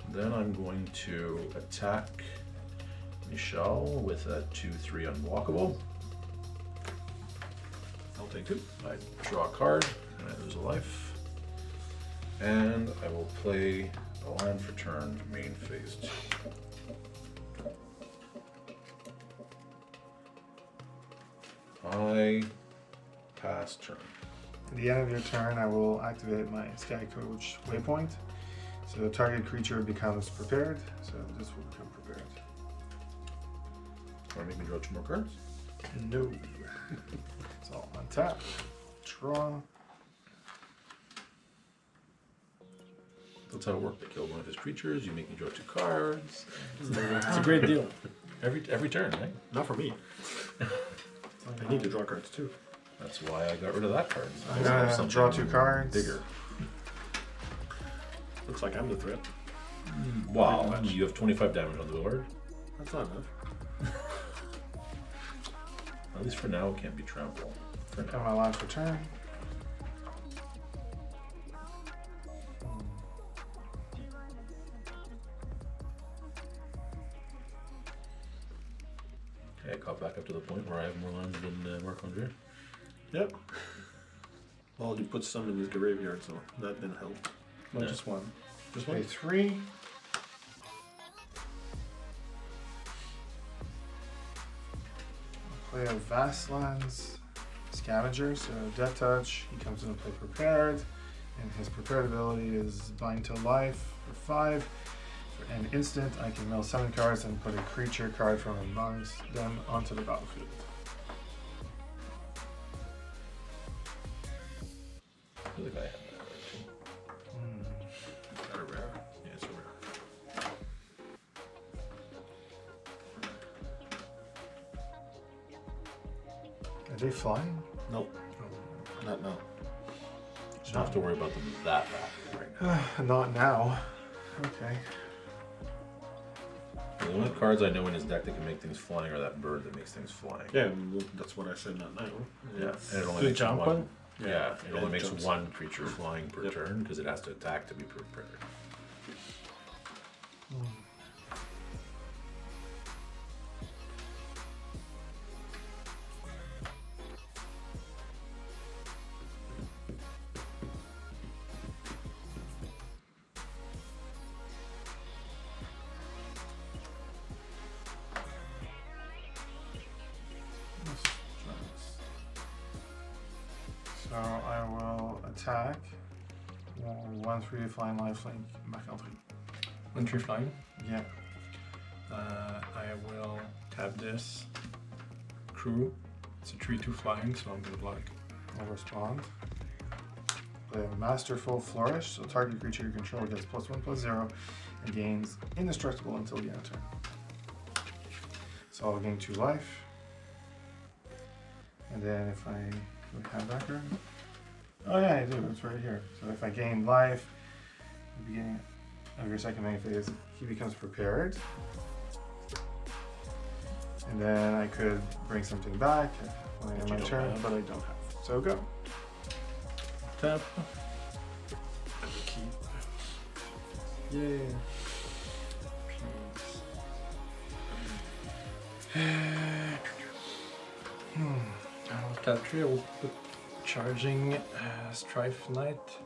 Then I'm going to attack Michel with a 2/3 unblockable. I'll take 2. I draw a card and I lose a life. And I will play a land for turn, main phase 2. I pass turn. At the end of your turn, I will activate my Sky Coach waypoint. So the target creature becomes prepared. So this will become prepared. Want to make me draw 2 more cards? No. So untap, draw. That's how it worked. They killed one of his creatures, you make me draw 2 cards. It's a great deal. Every turn, right? Not for me. I need to draw cards too. That's why I got rid of that card. So I'm I have gonna something draw 2 cards. Bigger. Looks like I'm the threat. Wow, Pretty much. you have 25 damage on the board. That's not enough. At least for now, it can't be trample. For And now. my last return. Okay, I caught back up to the point where I have more lands than Marc-Andre. Yep. Well, you put some in his graveyard, so that didn't help. No, Yeah. just 1. This Pay one? 3. Play a Vastlands Scavenger, so Death Touch. He comes into play prepared, and his prepared ability is Bind to Life for 5. For an instant, I can mill 7 cards and put a creature card from amongst them onto the battlefield. I feel like I have that right too. Is that a rare? Yeah, it's a rare. Are they flying? Nope. Not now. So you don't have to worry about them that rapidly right now. Not now. Okay. The only cards I know in his deck that can make things flying are that bird that makes things flying. Yeah, that's what I said. Not now. Yeah, and it only The makes jump one. Yeah, it only it makes jumps. one creature flying per Yep. turn because it has to attack to be prepared. So I will attack. 1/3 flying lifelink Marc-Andre. 1/3 flying. Yeah. I will tap this. Crew. It's a 3/2 flying, so I'm gonna block. I'll respond. Play a Masterful Flourish, so target creature you control gets +1/+0 and gains indestructible until the end of turn. So I'll gain 2 life. And then if I do I have that card? Oh yeah, I do, it's right here. So if I gain life at the beginning of your second main phase, he becomes prepared. And then I could bring something back when I end you my don't turn, have. but I don't have. So go. Tap. Keep. Yay. I'll tap 3. I will put charging Strife Knight.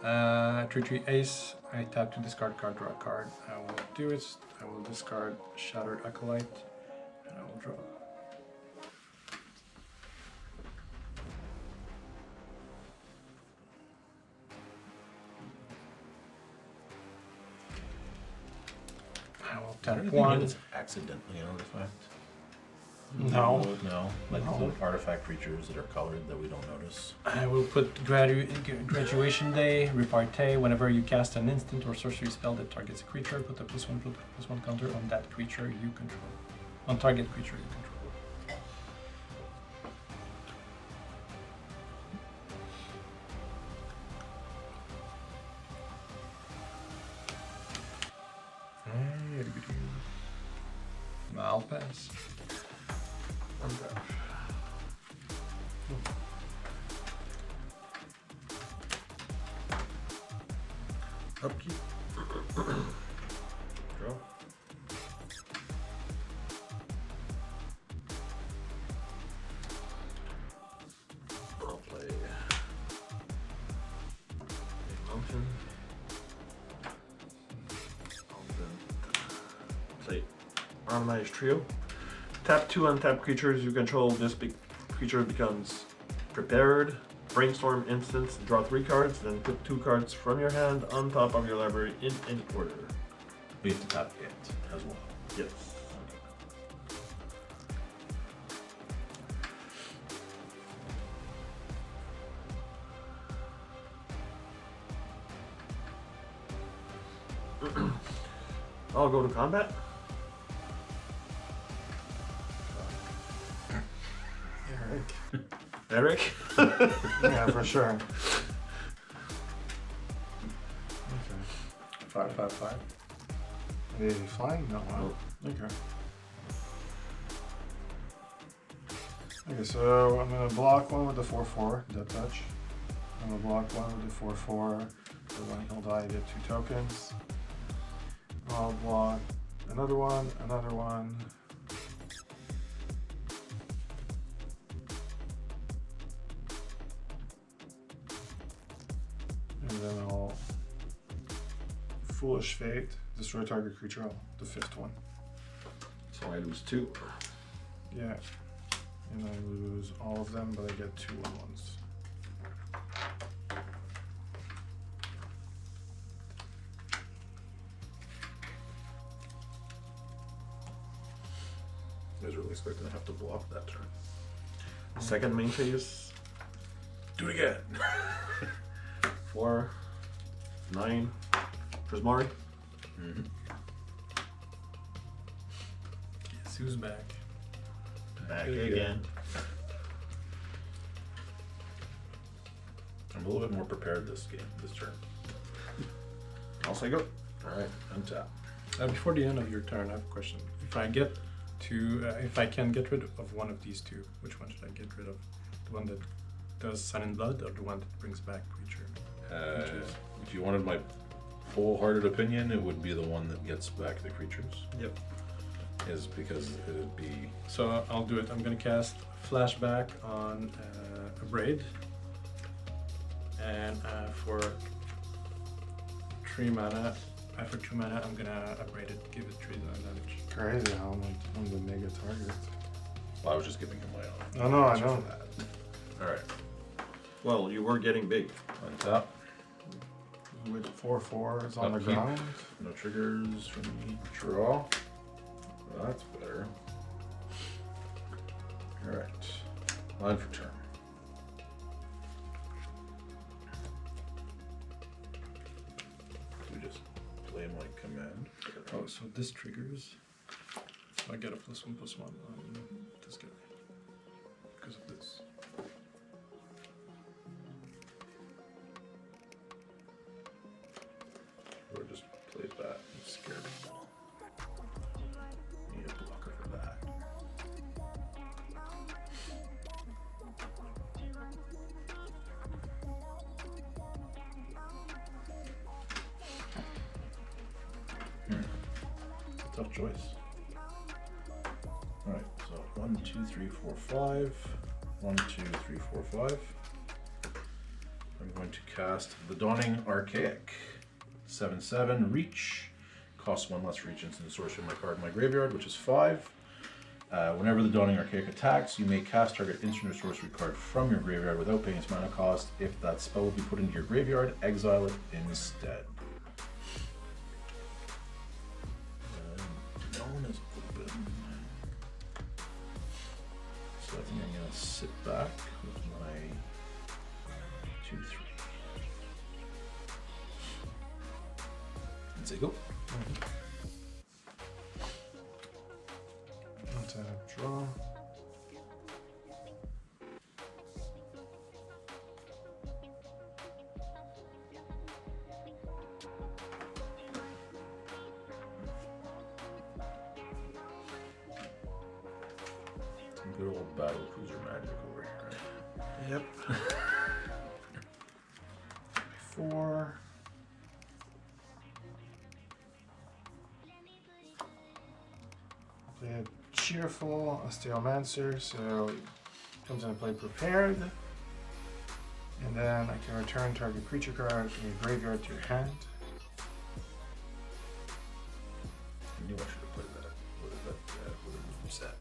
3/3 Ace. I tap to discard card, draw a card. I will do it. I will discard Shattered Acolyte. And I will draw. I will tap Anything 1. that's accidentally an artifact? No. No, like No. the artifact creatures that are colored that we don't notice. I will put Graduation Day, Repartee. Whenever you cast an instant or sorcery spell that targets a creature, put a +1/+1 counter on that creature you control. On target creature you control. I'll pass. Untap. Upkeep. Draw. I'll play a mountain. I'll then play Harmonized Trio. Tap 2 untapped creatures you control. This big creature becomes prepared. Brainstorm instance. Draw 3 cards, then put 2 cards from your hand on top of your library in any order. We have to tap it as well. Yes. I'll go to combat. Eric. Eric? Yeah, for sure. Okay. 5/5/5. Are they flying? No. Wow. Okay. Okay, so I'm gonna block one with the 4/4, Death Touch. I'm gonna block one with the 4/4. So when he'll die, I get 2 tokens. I'll block another one, another one. And then I'll Foolish Fate. Destroy target creature. The 5th one. So I lose 2. Yeah. And I lose all of them, but I get 2 1/1s. I was really expecting to have to block that turn. Second main phase. Do it again. 4, 9. Prismari. Mm-hmm. Guess who's back? Back Yeah. again. I'm a little bit more prepared this turn. I'll say go. Alright, untap. Before the end of your turn, I have a question. If I can get rid of one of these two, which one should I get rid of? The one that does Sun and Blood, or the one that brings back creature? If you wanted my wholehearted opinion, it would be the one that gets back the creatures. Yep. Is because it would be... So I'll do it. I'm gonna cast Flashback on a Braid, and for 3 mana, for 2 mana, I'm gonna upgrade it, give it 3 damage. Crazy how I'm the mega target. Well, I was just giving him my own. Oh, no, I answer know. for that. Alright, Well, you were getting big. untap. With 4/4s on the Upkeep. ground. No triggers from me. Draw. Well, that's better. Alright. Line for turn. We just play my command. Oh, so this triggers. So I get a +1/+1 on this guy because of this. Or just plays that. I'm scared. Need a blocker for that. Tough choice. Alright, so 1, 2, 3, 4, 5. 1, 2, 3, 4, 5. I'm going to cast the Dawning Archaic. 7/7 reach. Costs 1 less reach into the source of my card in my graveyard, which is 5. Whenever the Dawning Archaic attacks, you may cast target instant or sorcery card from your graveyard without paying its mana cost. If that spell will be put into your graveyard, exile it instead. Known as open. So I think I'm gonna sit back with my 2, 3. And say go. Untap, draw. Good old battle cruiser magic over here. Yep. 4. Play a Cheerful, a Steelmancer, so it comes into play prepared. And then I can return target creature card from your graveyard to your hand. I knew I should have played that. Would have been set.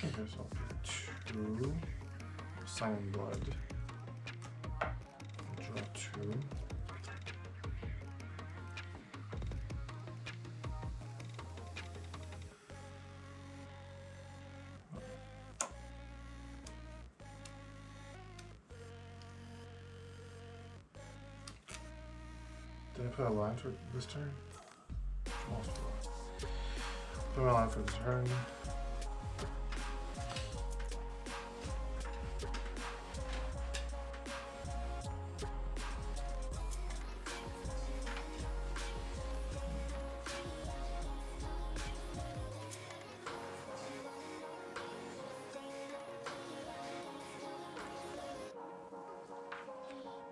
Okay, so I'll play 2. Sign Blood. Draw 2. Did I put a line for this turn? Almost forgot. Put my line for the turn.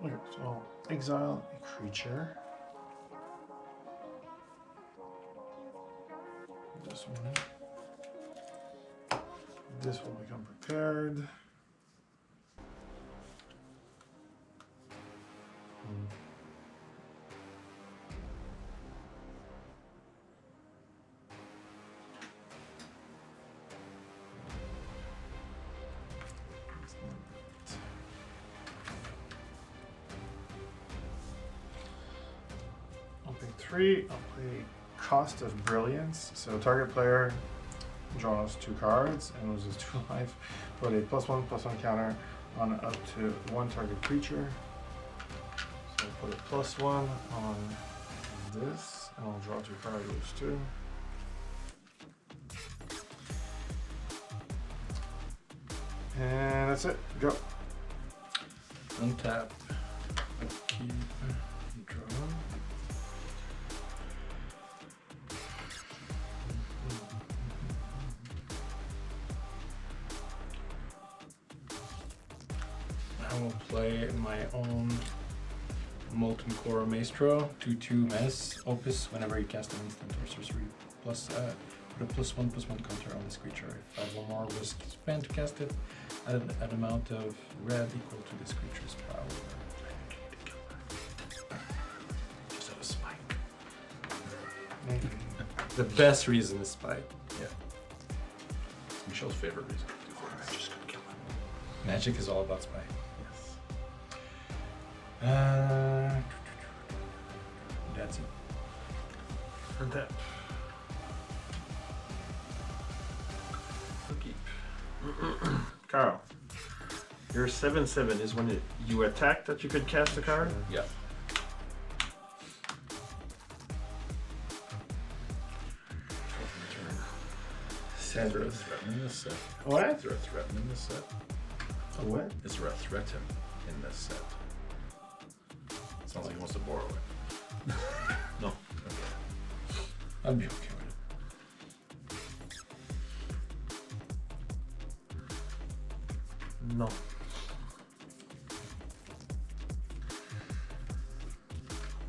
Okay, so I'll exile a creature. This one. This will become prepared. I'll pay 3. I'll play Cost of Brilliance. So target player draws 2 cards and loses 2 life. Put a +1/+1 counter on up to 1 target creature. So I'll put a +1 on this, and I'll draw 2 cards, lose 2. And that's it. Go. Untap. Keep. Draw. I will play my own Molten Core Maestro, 2/2 Menace Opus. Whenever you cast an instant or sorcery, plus put a +1/+1 counter on this creature. If I have one more risk spent to cast it, add an amount of red equal to this creature's power. Just have a spike. Maybe. The best reason is spite. Yeah. It's Michel's favorite reason to do I'm that. just gonna kill him. Magic is all about spite. Yes. That's it. Untap. Keep. Carl. Your 7/7 is when you attack that you could cast a card. Yeah. Is there a threaten in this set? What? Is there a threaten in this set? A what? Is there a threaten in this set? Sounds like he wants to borrow it. No. Okay. I'd be okay with it. No.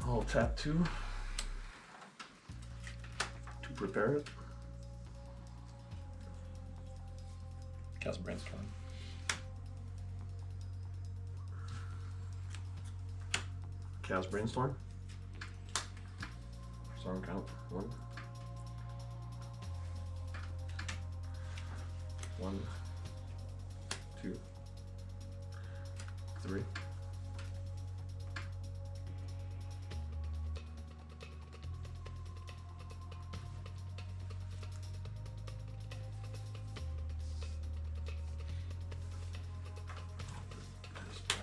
I'll tap 2 to prepare it. Cast Brainstorm. Cast Brainstorm. Storm count 1. 1, 2, 3.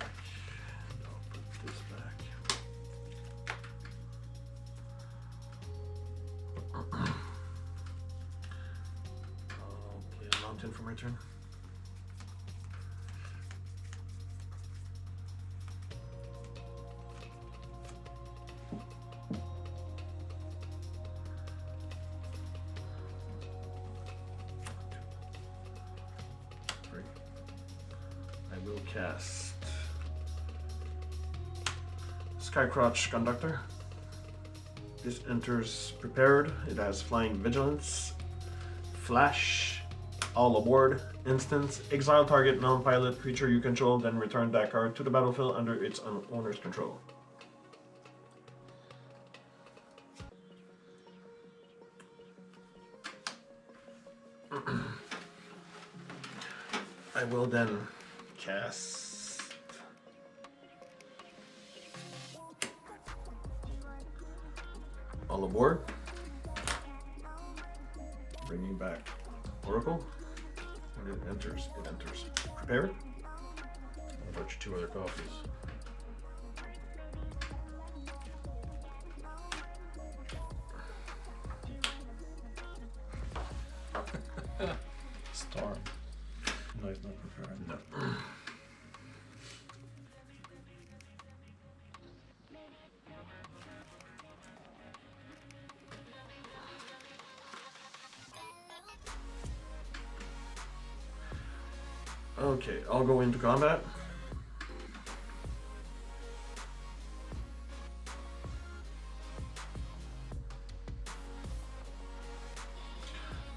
This back. I'll put this back. I'll play a mountain for my turn. Three. I will cast Skycrouch Conductor. This enters prepared. It has Flying Vigilance, Flash, all aboard, instance, exile target non-pilot creature you control, then return that card to the battlefield under its owner's control. I will then cast all aboard, bringing back Oracle. When it enters, prepared. What about your 2 other copies? Storm. No, he's not prepared. No. Okay, I'll go into combat.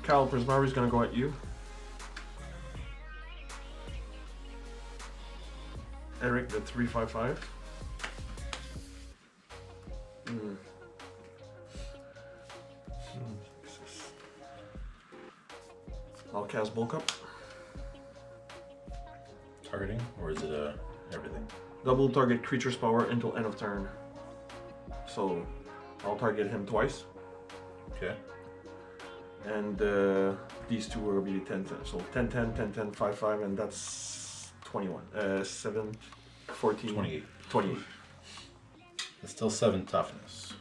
Kyle Prismari is gonna go at you. Eric the 3/5/5. I'll cast Bulk Up. Targeting, or is it everything? Double target creature's power until end of turn. So I'll target him twice. Okay. And these two will be 10, 10. So 10, 10, 10, 10, 5, 5, and that's 21. 7, 14, 28. 28. It's still 7 toughness.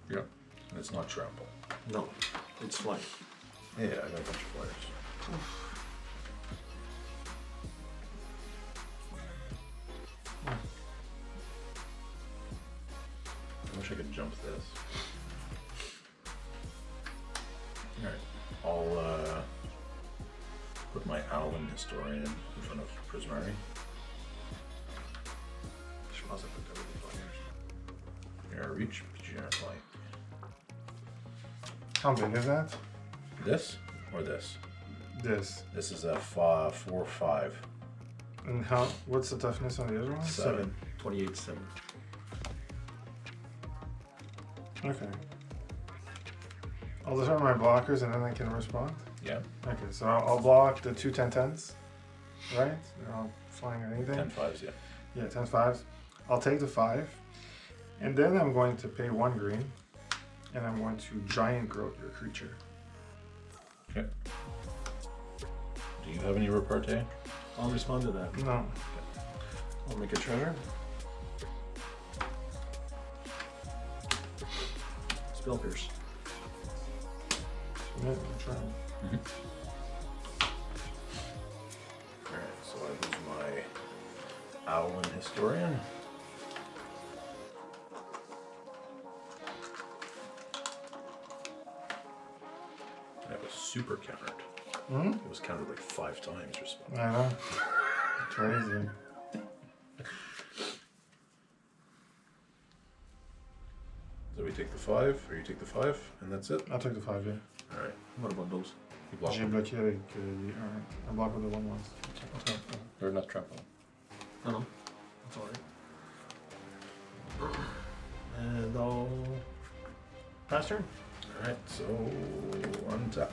Yep. And it's not trample. No, it's flying. Yeah, I got a bunch of flyers. I wish I could jump this. Alright, I'll put my Owlin Historian in front of Prismari. Je pense que ça peut cover the flyers. Here, reach, Generate Light. How big is that? This or this? This. This is a 4/5. And how? What's the toughness on the other one? 7. 28, 7. Okay. I'll discard my blockers and then I can respond. Yeah, Okay, so I'll block the 2 10-10s, right? They're all flying or anything. 10/5s, yeah. Yeah, 10-5s. I'll take the 5, and then I'm going to pay 1 green, and I'm going to giant growth your creature. Okay. Do you have any repartee? I'll respond to that. No. I'll make a treasure. Spell Pierce. Yeah, I'm trying. Alright, so I lose my Owlin Historian. That was super countered. Hmm? It was countered like 5 times or something. I know. Crazy. So we take the 5, or you take the 5, and that's it? I'll take the 5, yeah. Alright, What about those? you block J'ai them. bloqué avec les 1. I block with the 1/1s. They're not trample. No, no. That's alright. And I'll pass turn. Alright, so untap.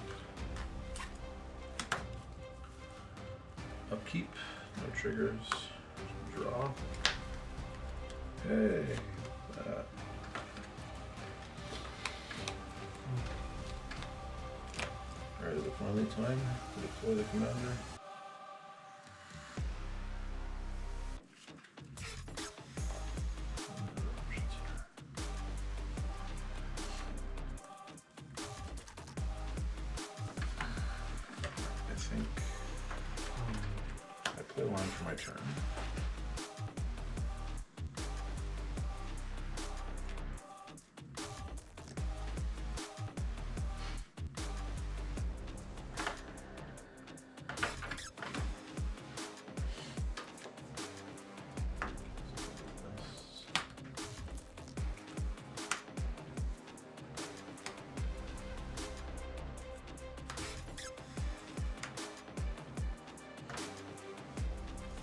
Upkeep, no triggers, draw. Hey, that. Alright, is it finally time to deploy the commander? I think I play one for my turn.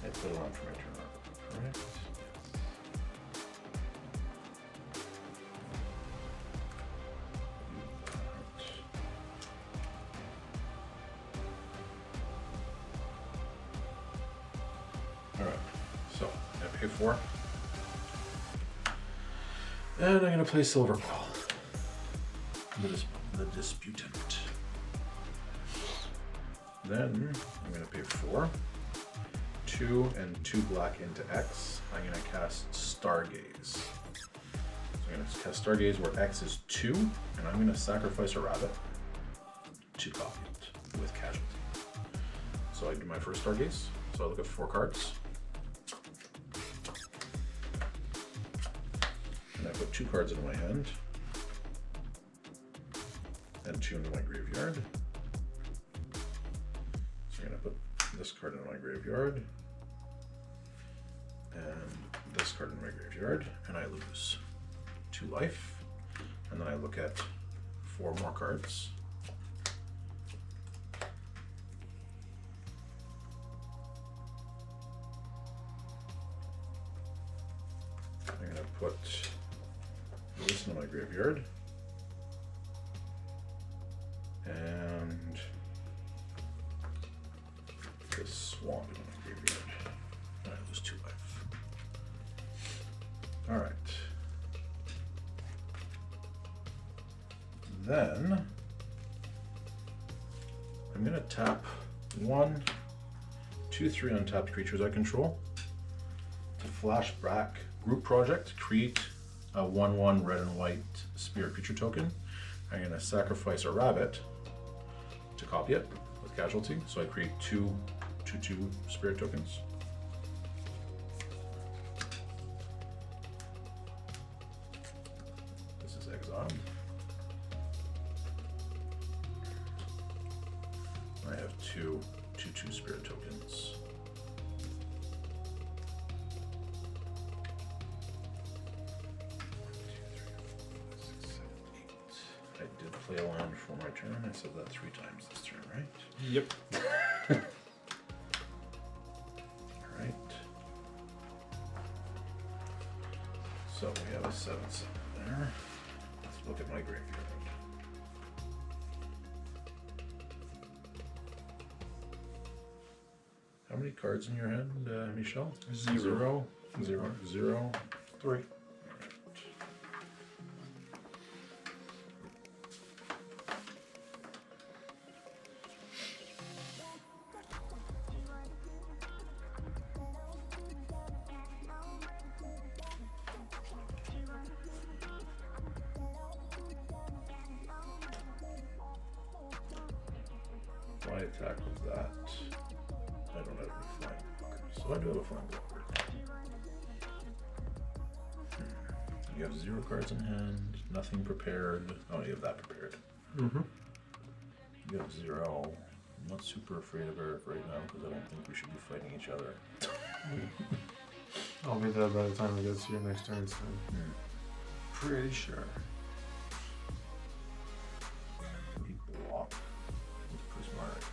I put it on for my turn, correct? Alright, so I pay 4. And I'm going to play Silver Claw. The Disputant. Then I'm going to pay 4. 2 and 2 black into X. I'm going to cast Stargaze. So I'm going to cast Stargaze where X is 2, and I'm going to sacrifice a rabbit to copy it with Casualty. So I do my first Stargaze. So I look at 4 cards. And I put 2 cards into my hand. And 2 into my graveyard. So I'm going to put this card into my graveyard. And this card in my graveyard, and I lose 2 life. And then I look at 4 more cards. I'm gonna put this in my graveyard. And this swamp in my graveyard. I lose 2 life. Alright. Then I'm gonna tap 1, 2, 3 untapped creatures I control to flashback group project, create a 1/1 red and white spirit creature token. I'm gonna sacrifice a rabbit to copy it with casualty, so I create 2 2/2 spirit tokens. This is exiled. I have 2 2/2 spirit tokens. I did play a land for my turn. I said that 3 times this turn, right? Yep. Alright. So we have a 7/7 there. Let's look at my graveyard. How many cards in your hand, Michel? 0. 0. 0. 3. Why attack with that? I don't have any flying blockers. So I do have a flying blocker. You have 0 cards in hand, nothing prepared. Oh, you have that prepared. Mm-hmm. You have 0. I'm not super afraid of Eric right now because I don't think we should be fighting each other. I'll be dead by the time it gets to your next turn, so pretty sure. He block. He's pretty smart.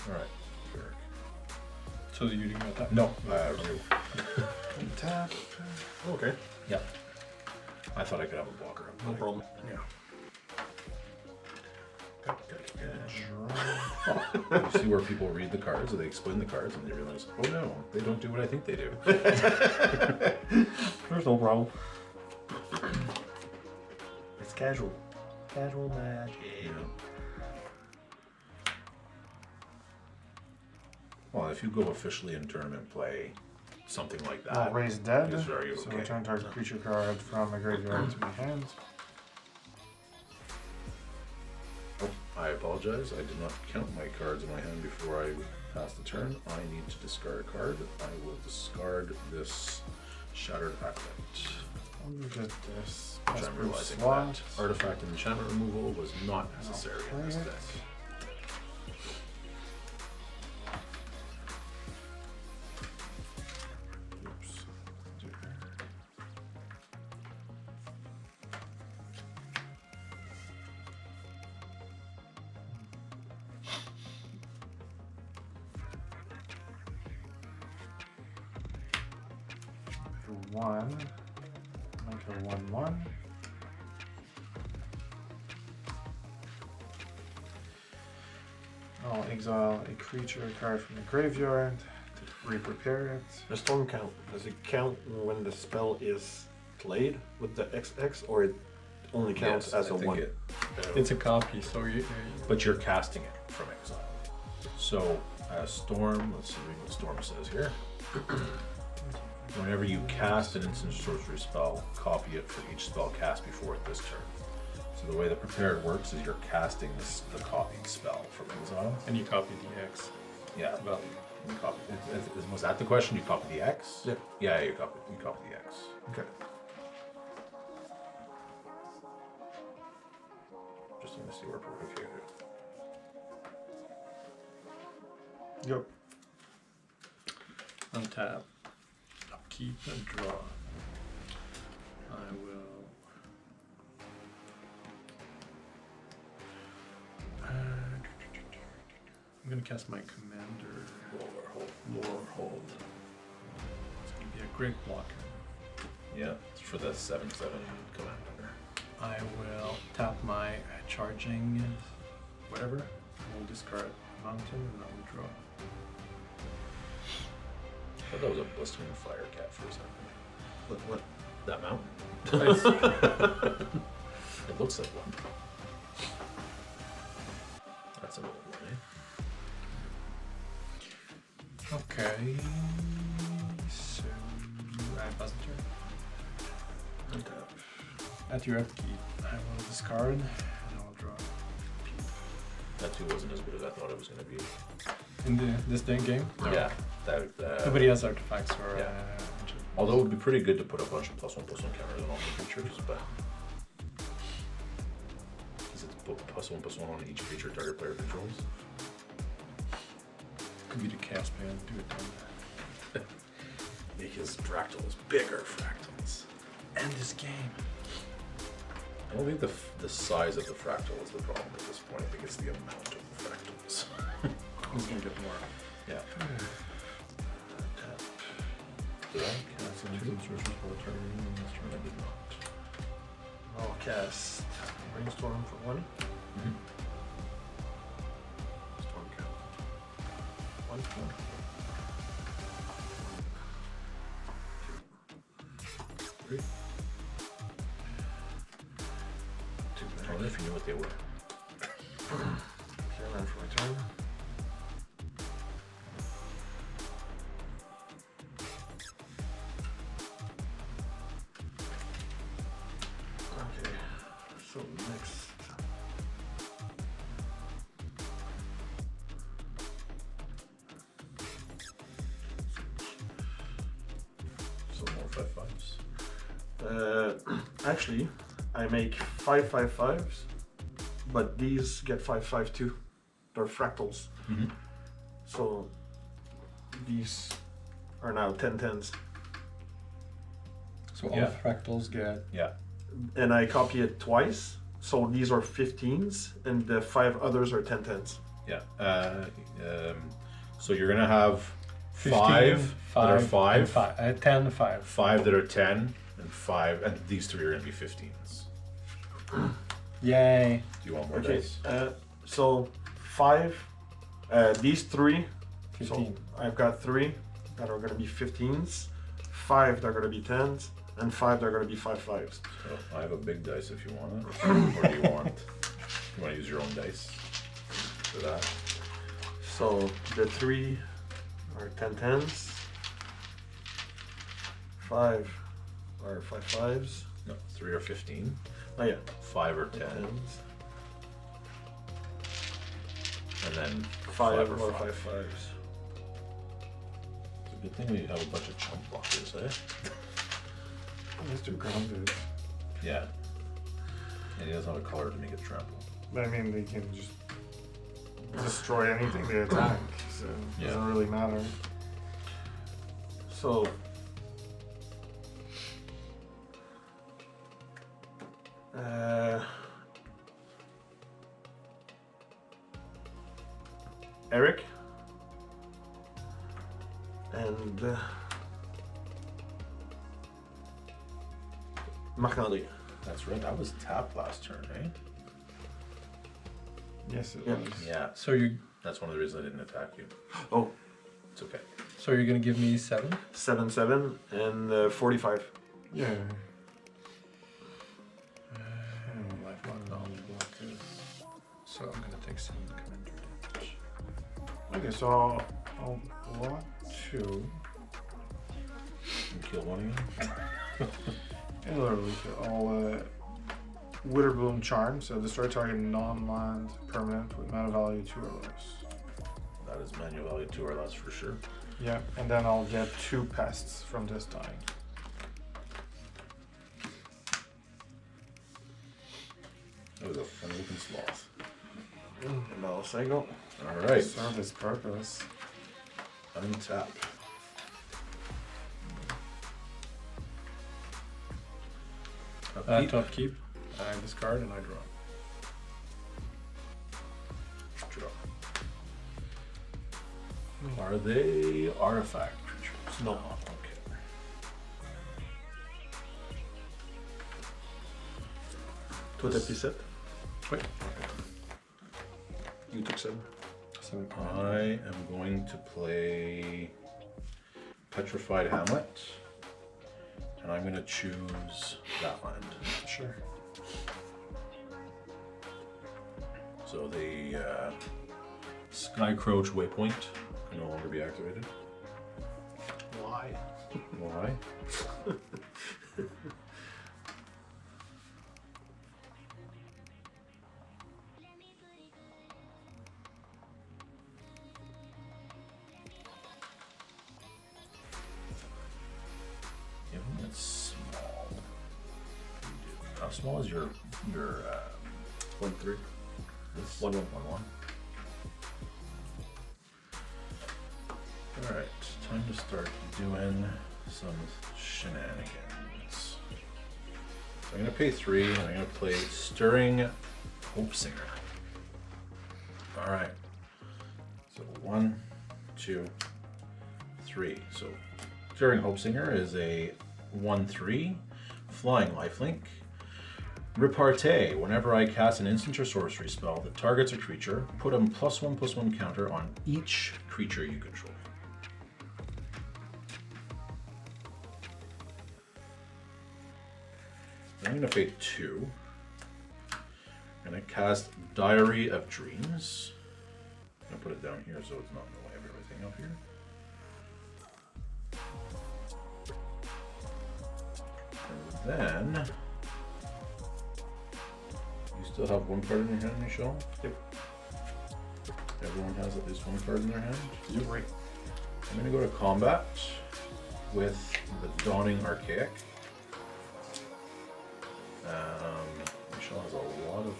Alright, Eric. So you didn't get that? No, Tap. Okay. yeah. I thought I could have a blocker up. No problem. Yeah. Draw. You see where people read the cards, or they explain the cards, and they realize, oh no, they don't do what I think they do. There's no problem. It's casual. Casual magic. Yeah. Well, if you go officially in tournament play, something like that. I'll raise dead. is very So okay. return target creature card from my graveyard to my hand. Oh, I apologize. I did not count my cards in my hand before I passed the turn. I need to discard a card. I will discard this Shattered Acolyte. I'll look at this. Which I'm realizing that artifact and enchantment removal was not necessary in this play deck. it. Oops. Do that. For 1, make a 1/1. I'll exile a creature card from the graveyard to re-prepare it. The storm count. Does it count when the spell is played with the XX, or it only counts Yes, as I a think 1? It's a copy, so you But you're casting it from exile. So, Storm, let's see what Storm says here. Whenever you cast an instant sorcery spell, copy it for each spell cast before it this turn. So the way the prepared works is you're casting the copied spell from exile. and you copy the X Yeah. value. You copy, was that the question? You copy the X? Yeah. Yeah, you copy the X. Okay. Just want to see where we're okay. Yep. Untap, upkeep, and draw. I will cast my commander. Lore hold. It's gonna be a great blocker. Yeah, it's for the 7/7 commander. I will tap my charging, whatever. We'll discard mountain and I will draw. I thought that was a blistering fire cat for a second. What? That mountain? Nice. It looks like one. That's a little one, eh? Okay. So I pass the turn. Untap. At your upkeep, I will discard and I will draw. That too wasn't as good as I thought it was going to be. In this game? No. Yeah. That, Nobody has artifacts or yeah. Although it would be pretty good to put a bunch of +1/+1 counters on all the creatures, but is it to put +1/+1 on each creature target player controls? Could be the chaos band, do it then. Make his fractals bigger fractals. End this game. I don't think the size of the fractal is the problem at this point. I think it's the amount of the fractals. He's gonna get more. Yeah. Untap. Did I cast any sorcerers for a turn? This turn I did not. I'll cast Brainstorm for 1. Storm count. 1. 2. 3. 2 I back. wonder if you knew what they were. Okay, run for my turn. Okay, so next. So more 5/5s. Actually, I make 5/5/5s, but these get 5/5 too. They're fractals. Mm-hmm. So these are now 10/10s. So Yeah. all fractals get. Yeah. And I copy it twice. So these are 15s, and the 5 others are 10/10s. Yeah. So you're gonna have 15, 5 that are 5, 10, 5. 5 that are 10, and 5, and these 3 are gonna be 15s. Yay. Do you want more Okay. dice? So 5. These 3. 15. So I've got 3 that are gonna be 15s, 5 that are gonna be 10s, and 5 that are gonna be 5/5s. So I have a big dice if you want it, or do you want to use your own dice for that? So the 3 are 10/10s, 5 are 5/5s. No, 3 or 15, Oh yeah, 5 or 10, 10s. and then 5 or or 5. 5/5s. It's a good thing we have a bunch of chump blockers, eh? Let's do grounded. Yeah. And he doesn't have a color to make it trample. But I mean, they can just destroy anything they attack, so it Yeah. doesn't really matter. So Eric and Marc-Andre. That's right. That was tapped last turn, eh? Yes, it Yeah. was. Yeah. So you That's one of the reasons I didn't attack you. Oh, It's okay. so you're gonna give me 7? 7/7 and 45. Yeah. Lifeline non-blockers. So I'm gonna take some commander damage. Okay, so I'll block 2. You kill one of you. And literally, I'll Witherbloom Charm, so destroy target non-land permanent with mana value 2 or less. That is manual value 2 or less for sure. Yeah, and then I'll get 2 pests from this dying. That was a fun looking sloth. And now Sego. Alright. Served its purpose. Untap. Upkeep. Top keep. I discard and I draw. Draw. Are they artifact creatures? No. Okay. Toi, t'as pris 7. Oui. You took 7. I am going to play Petrified Hamlet, and I'm going to choose that land. Sure. So the Skycroach waypoint can no longer be activated. Why? Why? Given it's small. How small is your 1-3. this 1-1. 1-1? Alright, time to start doing some shenanigans. So I'm gonna pay 3 and I'm gonna play Stirring Hope Singer. Alright. So 1, 2, 3. So Stirring Hope Singer is a 1/3 flying lifelink. Repartee. Whenever I cast an instant or sorcery spell that targets a creature, put a +1/+1 counter on each creature you control. I'm going to pay 2. I'm going to cast Diary of Dreams. I'm going to put it down here so it's not in the way of everything up here. And then you still have 1 card in your hand, Michel? Yep. Everyone has at least 1 card in their hand? You're right. I'm going to go to combat with the Dawning Archaic. Michel has a lot of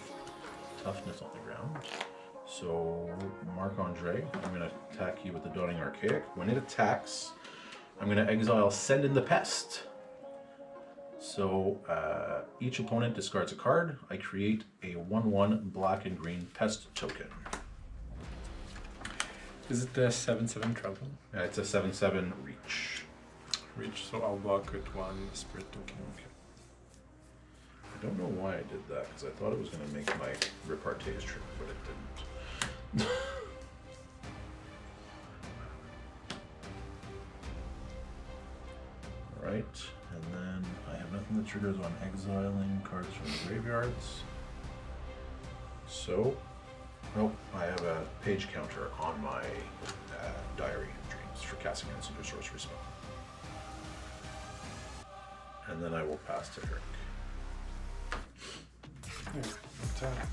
toughness on the ground. So, Marc-Andre, I'm going to attack you with the Dawning Archaic. When it attacks, I'm going to exile Send in the Pest. So, each opponent discards a card. I create a 1/1 black and green pest token. Is it the 7/7 travel? It's a 7/7 reach. Reach, so I'll block with 1 spirit token. Okay. I don't know why I did that, because I thought it was going to make my repartees trip, but it didn't. Alright, and then I have nothing that triggers on exiling cards from the graveyards. So, nope, I have a page counter on my Diary of Dreams for casting an instant or sorcery spell. And then I will pass to Eric. Here, attack.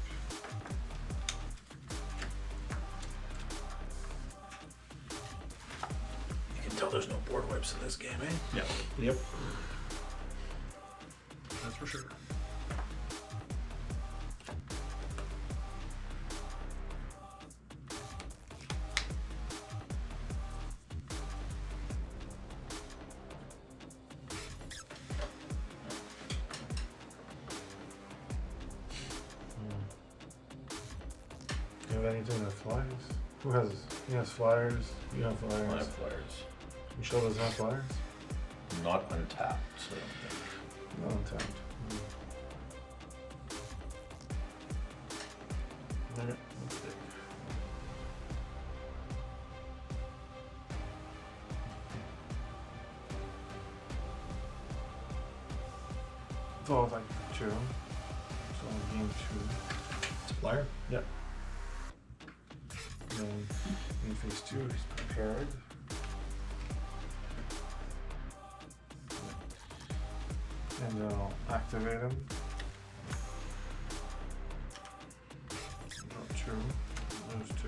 You can tell there's no board wipes in this game, eh? Yeah. Yep. That's for sure. Do you have anything that flies? Who has? He has flyers. You have I flyers. have flyers. Michel doesn't have flyers. Not untapped, so I don't think. No untapped. Okay, let's see. It's all like 2. So game 2. It's a flyer. Yep. And then in phase 2, he's prepared. And then I'll activate him. Got 2. Those 2.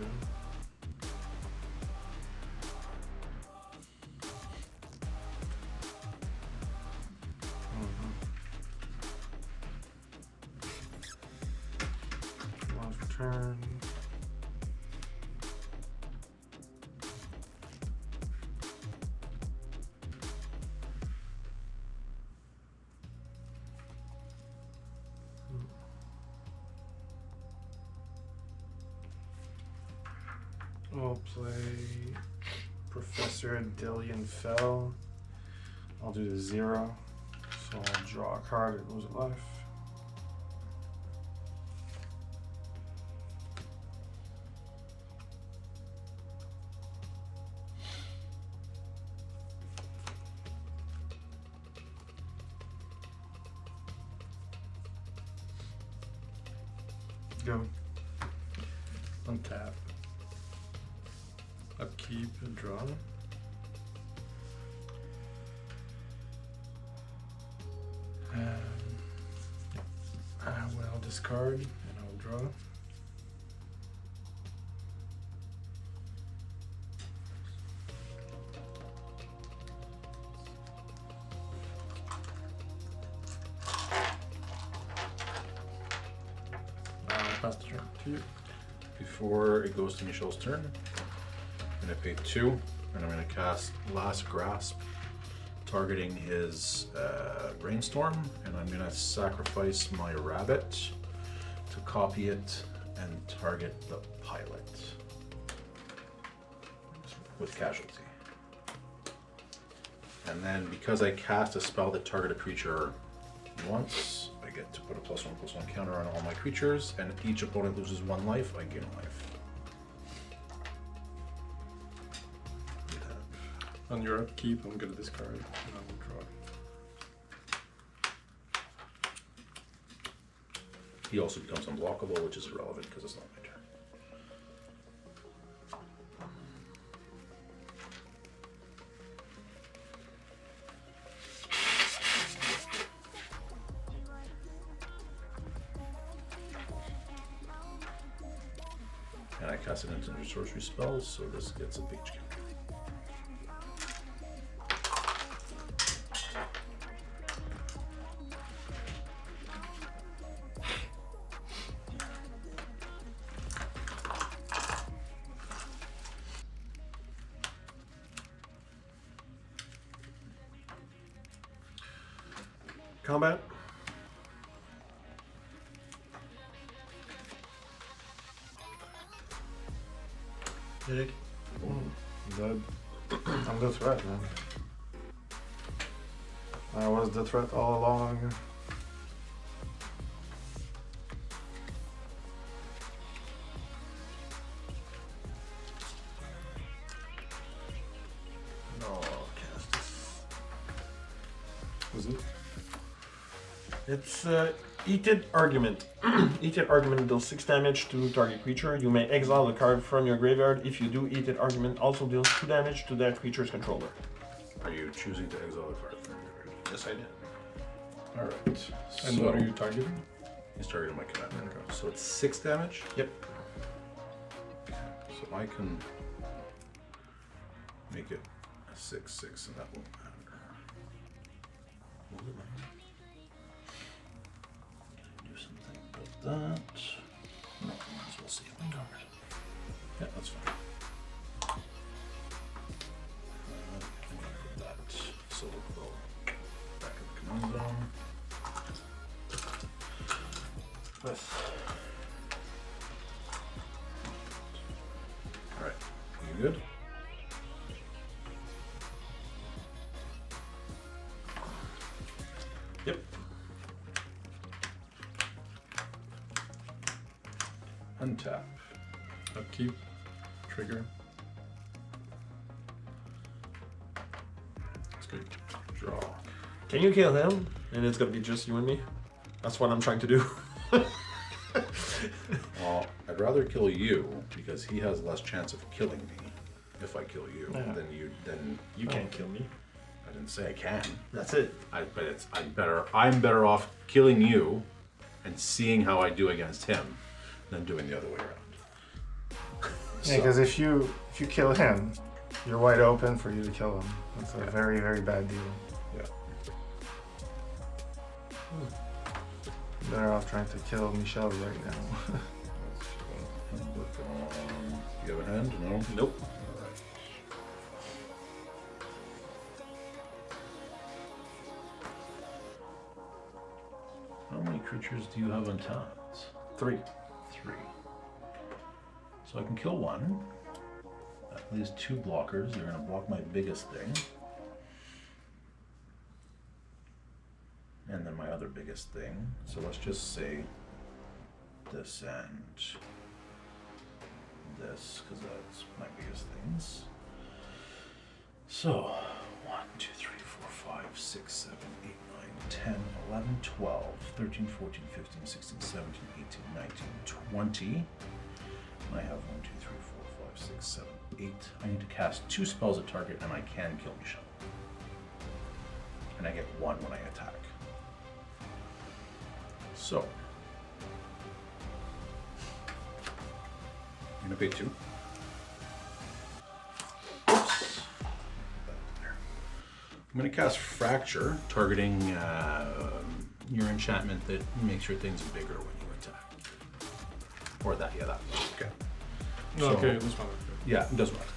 Last return. I'll play answered. Dillion fell. I'll do the 0. So I'll draw a card and lose a life. Go. Untap. Upkeep and draw. I will discard and I'll draw. Pass the turn to you. Before it goes to Michel's turn, I'm going to pay 2, and I'm going to cast Last Grasp, targeting his Rainstorm, and I'm going to sacrifice my rabbit to copy it and target the pilot with casualty. And then because I cast a spell that target a creature once, I get to put a +1/+1 counter on all my creatures, and if each opponent loses 1 life, I gain a life. On your upkeep, I'm gonna discard and I will draw. He also becomes unblockable, which is irrelevant because it's not my turn. And I cast an instant sorcery spell, so this gets a page count. Combat. Derek. Dead. I'm the threat, man. I was the threat all along. No, cast this. Was it? It's Heated Argument. Heated Argument deals 6 damage to target creature. You may exile a card from your graveyard. If you do, Heated Argument also deals 2 damage to that creature's controller. Are you choosing to exile a card from your graveyard? Yes, I did. Alright. And what are you targeting? He's targeting my commander. So it's 6 damage? Yep. So I can make it a 6/6 and that won't matter. Do something about that. No, might as well save my card. Yeah, that's fine. That. So we'll go back in the command zone. Alright, you good? Yep. Untap. Upkeep, trigger. That's good. Draw. Can you kill him? And it's gonna be just you and me? That's what I'm trying to do. Well, I'd rather kill you because he has less chance of killing me if I kill you Yeah. than you. You can't kill me. I didn't say I can. That's it. But I'm better off killing you and seeing how I do against him than doing the other way around. Yeah, because if you kill him, you're wide open for you to kill him. That's a Yeah. very, very bad deal. Yeah. Better off trying to kill Michel right now. You have a hand? No? Nope. Alright. How many creatures do you have untapped? 3. 3. So I can kill one, At least 2 blockers. They're going to block my biggest thing. And then my other biggest thing. So let's just say this and this, because that's my biggest things. So 1, 2, 3, 4, 5, 6, 7, 8, 9, 10, 11, 12, 13, 14, 15, 16, 17, 18, 19, 20. And I have 1, 2, 3, 4, 5, 6, 7, 8. I need to cast 2 spells at target and I can kill Michel. And I get 1 when I attack. So I'm gonna pay 2. Oops. I'm gonna cast Fracture, targeting your enchantment that makes your things bigger when you attack. Or that, yeah, that. Okay. Okay, this one. Yeah, it does work.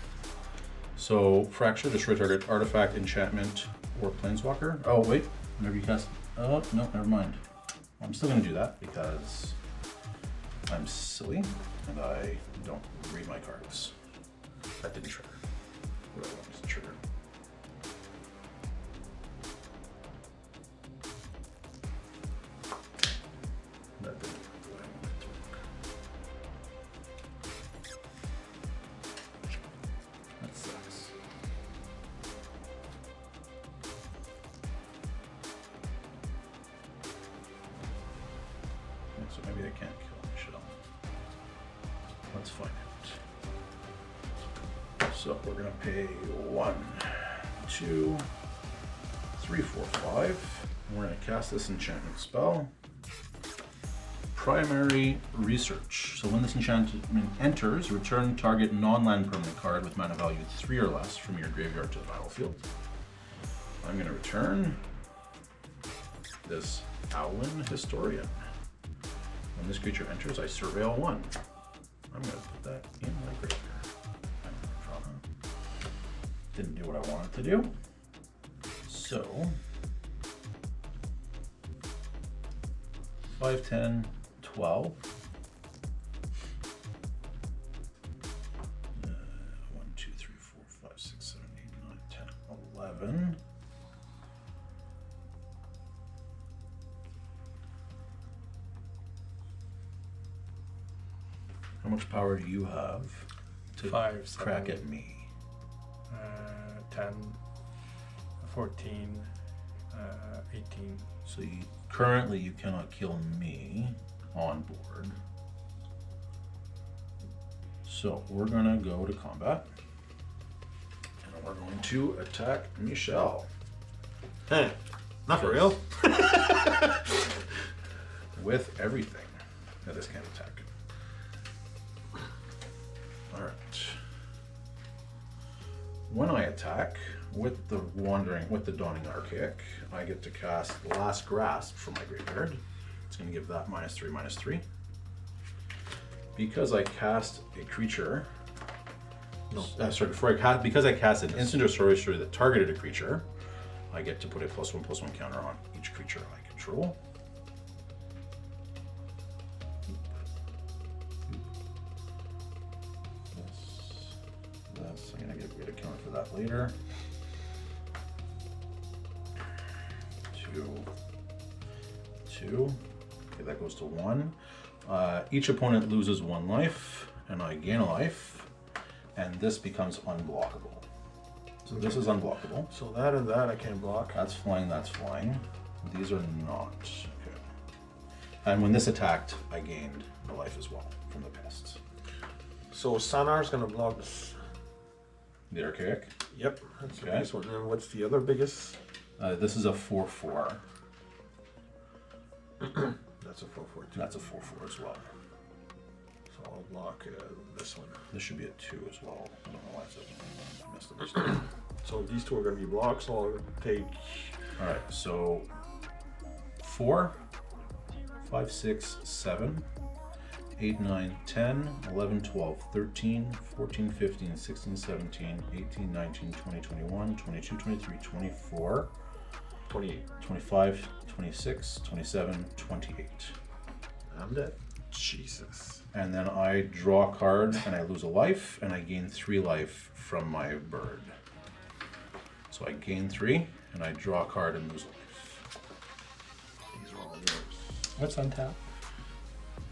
So Fracture, destroy target artifact, enchantment, or planeswalker. Oh wait, whenever you cast. Oh no, never mind. I'm still gonna do that because I'm silly and I don't read my cards. That didn't trigger. What I wanted to trigger. That didn't work the way I wanted it to work. That sucks. Yeah, so maybe I can't kill Michel. Let's find out. So we're gonna pay 1, 2, 3, 4, 5. And we're gonna cast this enchantment spell. Primary Research. So when this enchantment enters, return target non-land permanent card with mana value 3 or less from your graveyard to the battlefield. I'm gonna return this Owlin Historian. When this creature enters, I surveil 1. I'm gonna put that in my graveyard. Didn't do what I wanted to do. So 5, 10, 12. 1, 2, 3, 4, 5, 6, 7, 8, 9, 10, 11. How much power do you have to 5, crack 7, at me? 10, 14, 18. So currently you cannot kill me on board. So we're gonna go to combat. And we're going to attack Michel. Hey, not for real. With everything. Now this can't attack. Alright. When I attack with the Dawning Archaic, I get to cast Last Grasp from my graveyard. It's going to give that -3/-3. Because I cast a creature, because I cast an instant or sorcery that targeted a creature, I get to put a +1/+1 counter on each creature I control. I'm going to get a counter for that later. 2, 2. Okay, that goes to 1. Each opponent loses 1 life, and I gain a life, and this becomes unblockable. So this is unblockable. So that and that I can't block. That's flying, that's flying. These are not. Okay. And when this attacked, I gained a life as well from the pests. So Sanar's gonna block this. The Archaic. Yep, that's the Okay. biggest one. And what's the other biggest? This is a 4/4. That's a 4/4 too. That's a 4/4 as well. So I'll block this one. This should be a 2 as well. I don't know why it's a missed the mistake. So these two are gonna be blocked. So I'll take. All right, so 4, 5, 6, 7, 8, 9, 10, 11, 12, 13, 14, 15, 16, 17, 18, 19, 20, 21, 22, 23, 24, 28. 25, 26, 27, 28. I'm dead. Jesus. and then I draw a card and I lose a life, and I gain 3 life from my bird. So I gain 3, and I draw a card and lose a life. These are all yours. What's on tap?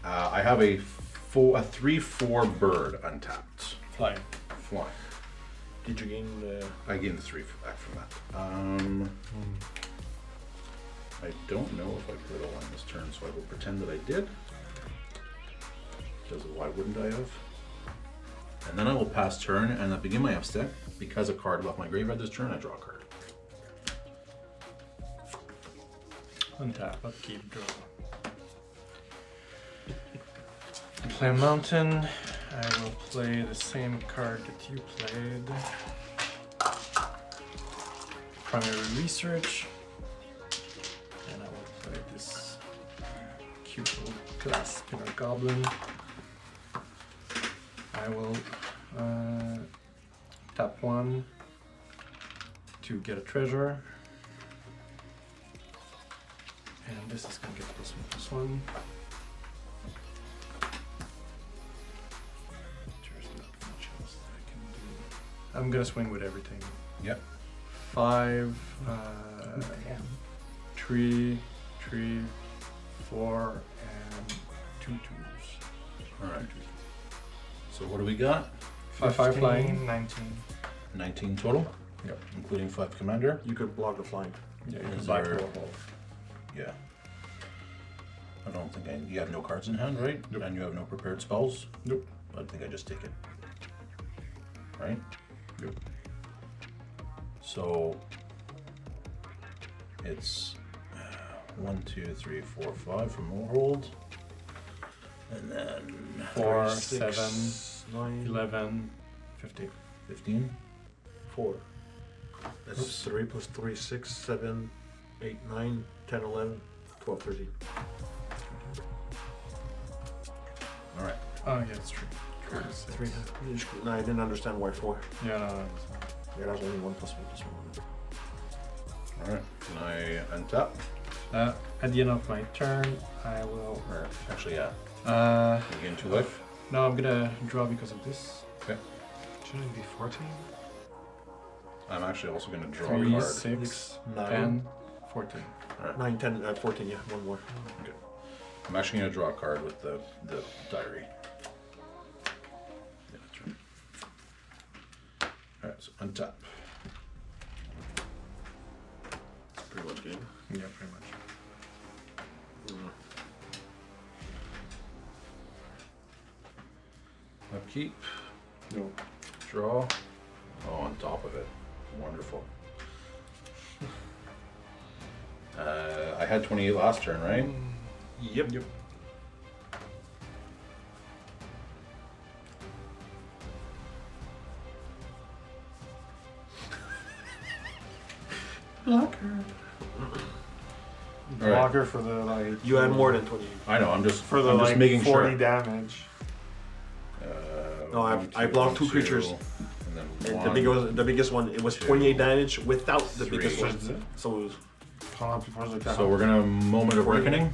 I have a 3/4 bird untapped. Flying. Flying. Did you gain the... I gained 3 back from that. I don't know if I put it all on this turn, so I will pretend that I did. Because why wouldn't I have? And then I will pass turn, and at the beginning of my step, because a card left my graveyard this turn, I draw a card. Untap, upkeep, draw. Play a mountain. I will play the same card that you played. Primary research. And I will play this cute little glass spinner goblin. I will tap 1 to get a treasure. And this is gonna get +1/+1. There's not much else that I can do. I'm gonna swing with everything. Yep. 5, 3, 4, and 2 twos. Alright. So what do we got? 5 flying. 19. 19 total? Yep. Including 5 commander? You could block the flying. Yeah, you Is can buy there- 4 hole. Yeah. I don't think you have no cards in hand, right? Nope. And you have no prepared spells? Nope. I think I just take it. Right? Yep. So it's 1, 2, 3, 4, 5 from Warhold. And then 4, 6, 7, 9, 11, 15. 15. 4. That's Oops. 3 plus 3, 6, 7, 8, 9, 10, 11, 12, 13. Alright. Oh, yeah, it's true. 3. No, I didn't understand why 4. Yeah, no. Yeah, that's only 1 plus 1 plus 1. Alright. Can I untap? At the end of my turn, I will. Or actually, yeah. You gain 2 life. No, I'm gonna draw because of this. Okay. Shouldn't it be 14? I'm actually also going to draw 3, a card. 6, 9. 10, 14. 9, 10, 14, yeah, 1 more. Okay. I'm actually going to draw a card with the diary. Yeah, that's right. Alright, so untap. Pretty much game. Yeah, pretty much. Upkeep. No. Draw. Oh, on top of it. Wonderful. I had 28 last turn, right? Yep. Blocker. All right. Blocker for the like. You had more than 28. I know. I'm just For the I'm just like making 40 sure. damage. No, I blocked 2 creatures. And then And one. the biggest one, it was 2, 28 damage without the 3. biggest one. Is it? So it was So we're gonna moment of 40. reckoning.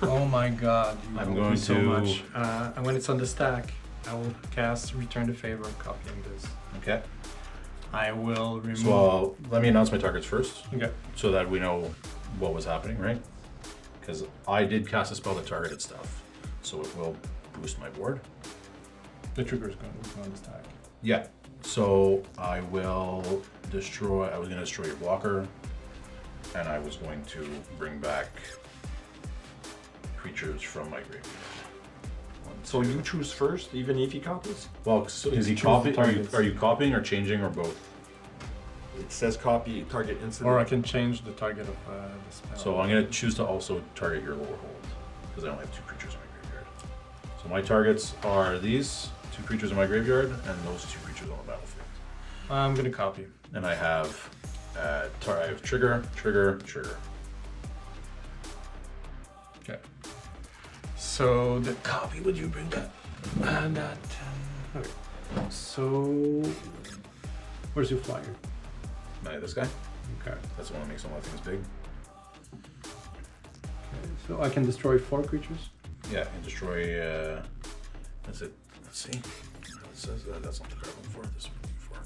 Oh my god. You I'm love going me so to- much. And when it's on the stack, I will cast Return the Favor, copying this. Okay. I will remove. So let me announce my targets first, Okay. so that we know what was happening, right? Because I did cast a spell that targeted stuff, so it will boost my board. The trigger is going to go on the stack. Yeah. So I will destroy. I was going to destroy your blocker, and I was going to bring back creatures from my graveyard. So you choose first, even if he copies? Well, so is he Choose copying? the targets. Are you copying or changing or both? It says copy target instantly. Or I can change the target of the spell. So I'm going to choose to also target your lower hold because I only have 2 creatures in my graveyard. So my targets are these 2 creatures in my graveyard and those 2 creatures on the battlefield. I'm going to copy. And I have I have trigger, trigger, trigger. Okay. So the copy, would you bring that? And that. Okay. So where's your flyer? This guy. Okay. That's the one that makes all my things big. So I can destroy 4 creatures. Yeah, and destroy. That's it. Let's see. It says that's not the card I'm looking for. This one I'm looking for.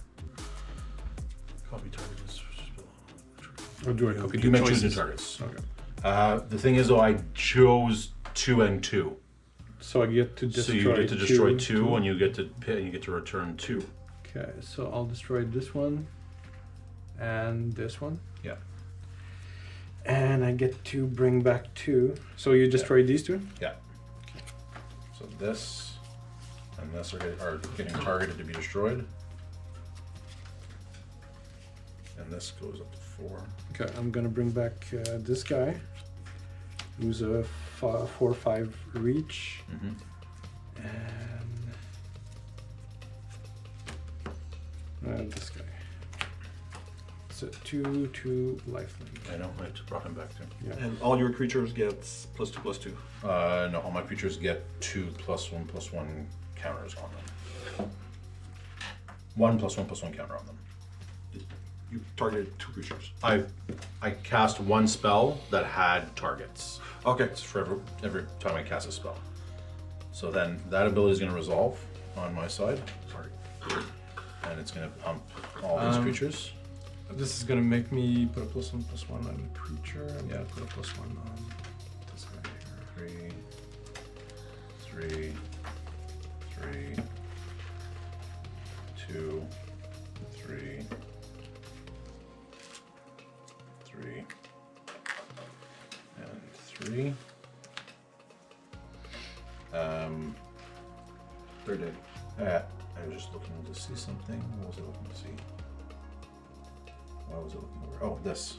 Copy target is. Or do I copy You two may choose choices? new targets. Okay. The thing is, though, I chose 2 and 2. So I get to destroy. So you get to destroy two, and you get to return 2. Okay, so I'll destroy this one and this one. Yeah. And I get to bring back 2. So you destroy these 2? Yeah. So this and this are getting targeted to be destroyed. And this goes up to 4. Okay, I'm gonna bring back this guy, who's a 4/5 reach, Mm-hmm. and this guy. It's a 2/2 lifelink. I know. I brought him back too. Yeah. And all your creatures get +2/+2. No, all my creatures get 2 +1/+1 counters on them. 1 +1/+1 counter on them. You targeted 2 creatures. I cast 1 spell that had targets. Okay. It's for every time I cast a spell. So then that ability is going to resolve on my side. Sorry. And it's going to pump all these creatures. This is gonna make me put a +1/+1 on the creature. I'm gonna put a +1 on this guy here. 3, 2, 3, 3, and 3. They're dead. I'm just looking to see something. What was I looking to see? What was I looking over? Oh, this.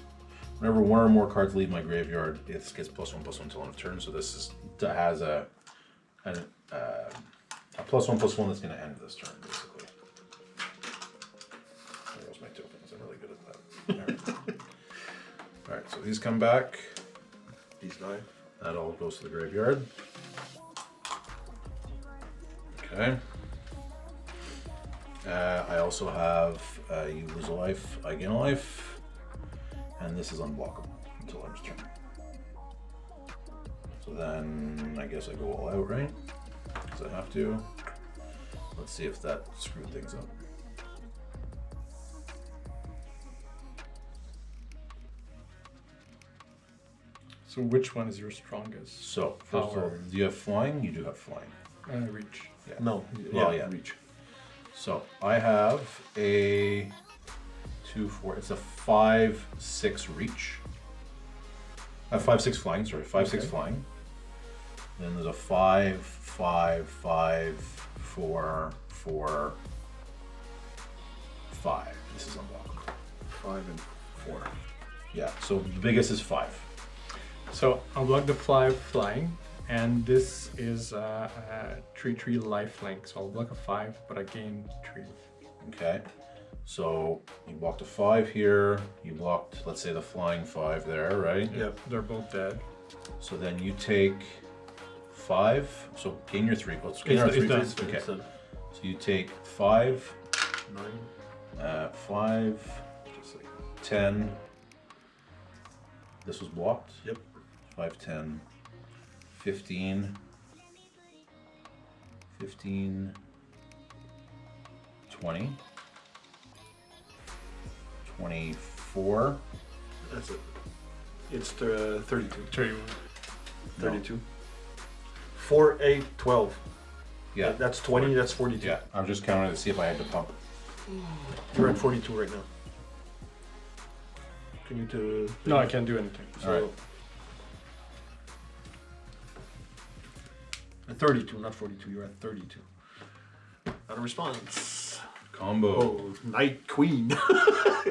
Whenever one or more cards leave my graveyard, it gets +1/+1 until end of turn. So this has a +1/+1 that's going to end this turn, basically. There goes my tokens. I'm really good at that. All right, so these come back. These die. That all goes to the graveyard. Okay. I also have you lose a life, I gain a life, and this is unblockable until end of turn. So then I guess I go all out, right? Because I have to. Let's see if that screwed things up. So which one is your strongest? So first of all, do you have flying? You do have flying. Reach. Yeah. No. Well, yeah. Reach. So I have a 2, 4. It's a 5/6 reach. 5/6 flying. Sorry, 5/6 flying. Then there's a 5, 5, 5, 4, 4, 5. This is unblockable. 5 and 4. Yeah. So the biggest is 5. So I'll block the flying, and this is a 3/3 lifelink. So I'll block a 5, but I gain 3. Okay. So you blocked a 5 here. You blocked, let's say, the flying 5 there, right? Yep. They're both dead. So then you take 5. So gain your 3. Let's gain our 3. done. Okay. It's a So you take 5, 9. 5, Just like 10. This was blocked. Yep. 5, 10, 15, 15, 20, 24. That's it. It's 32. 32. 4, 8, 12. Yeah. That's 20. That's 42. Yeah. I'm just counting to see if I had to pump. You're at 42 right now. Can you do? No, I can't do anything. So, All right. At 32, not 42. You're at 32. Not a response. Combo. Oh, Knight Queen.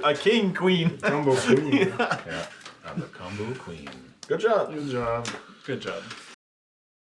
A King Queen. Combo queen. Yeah. I'm the combo queen. Good job. Good job. Good job.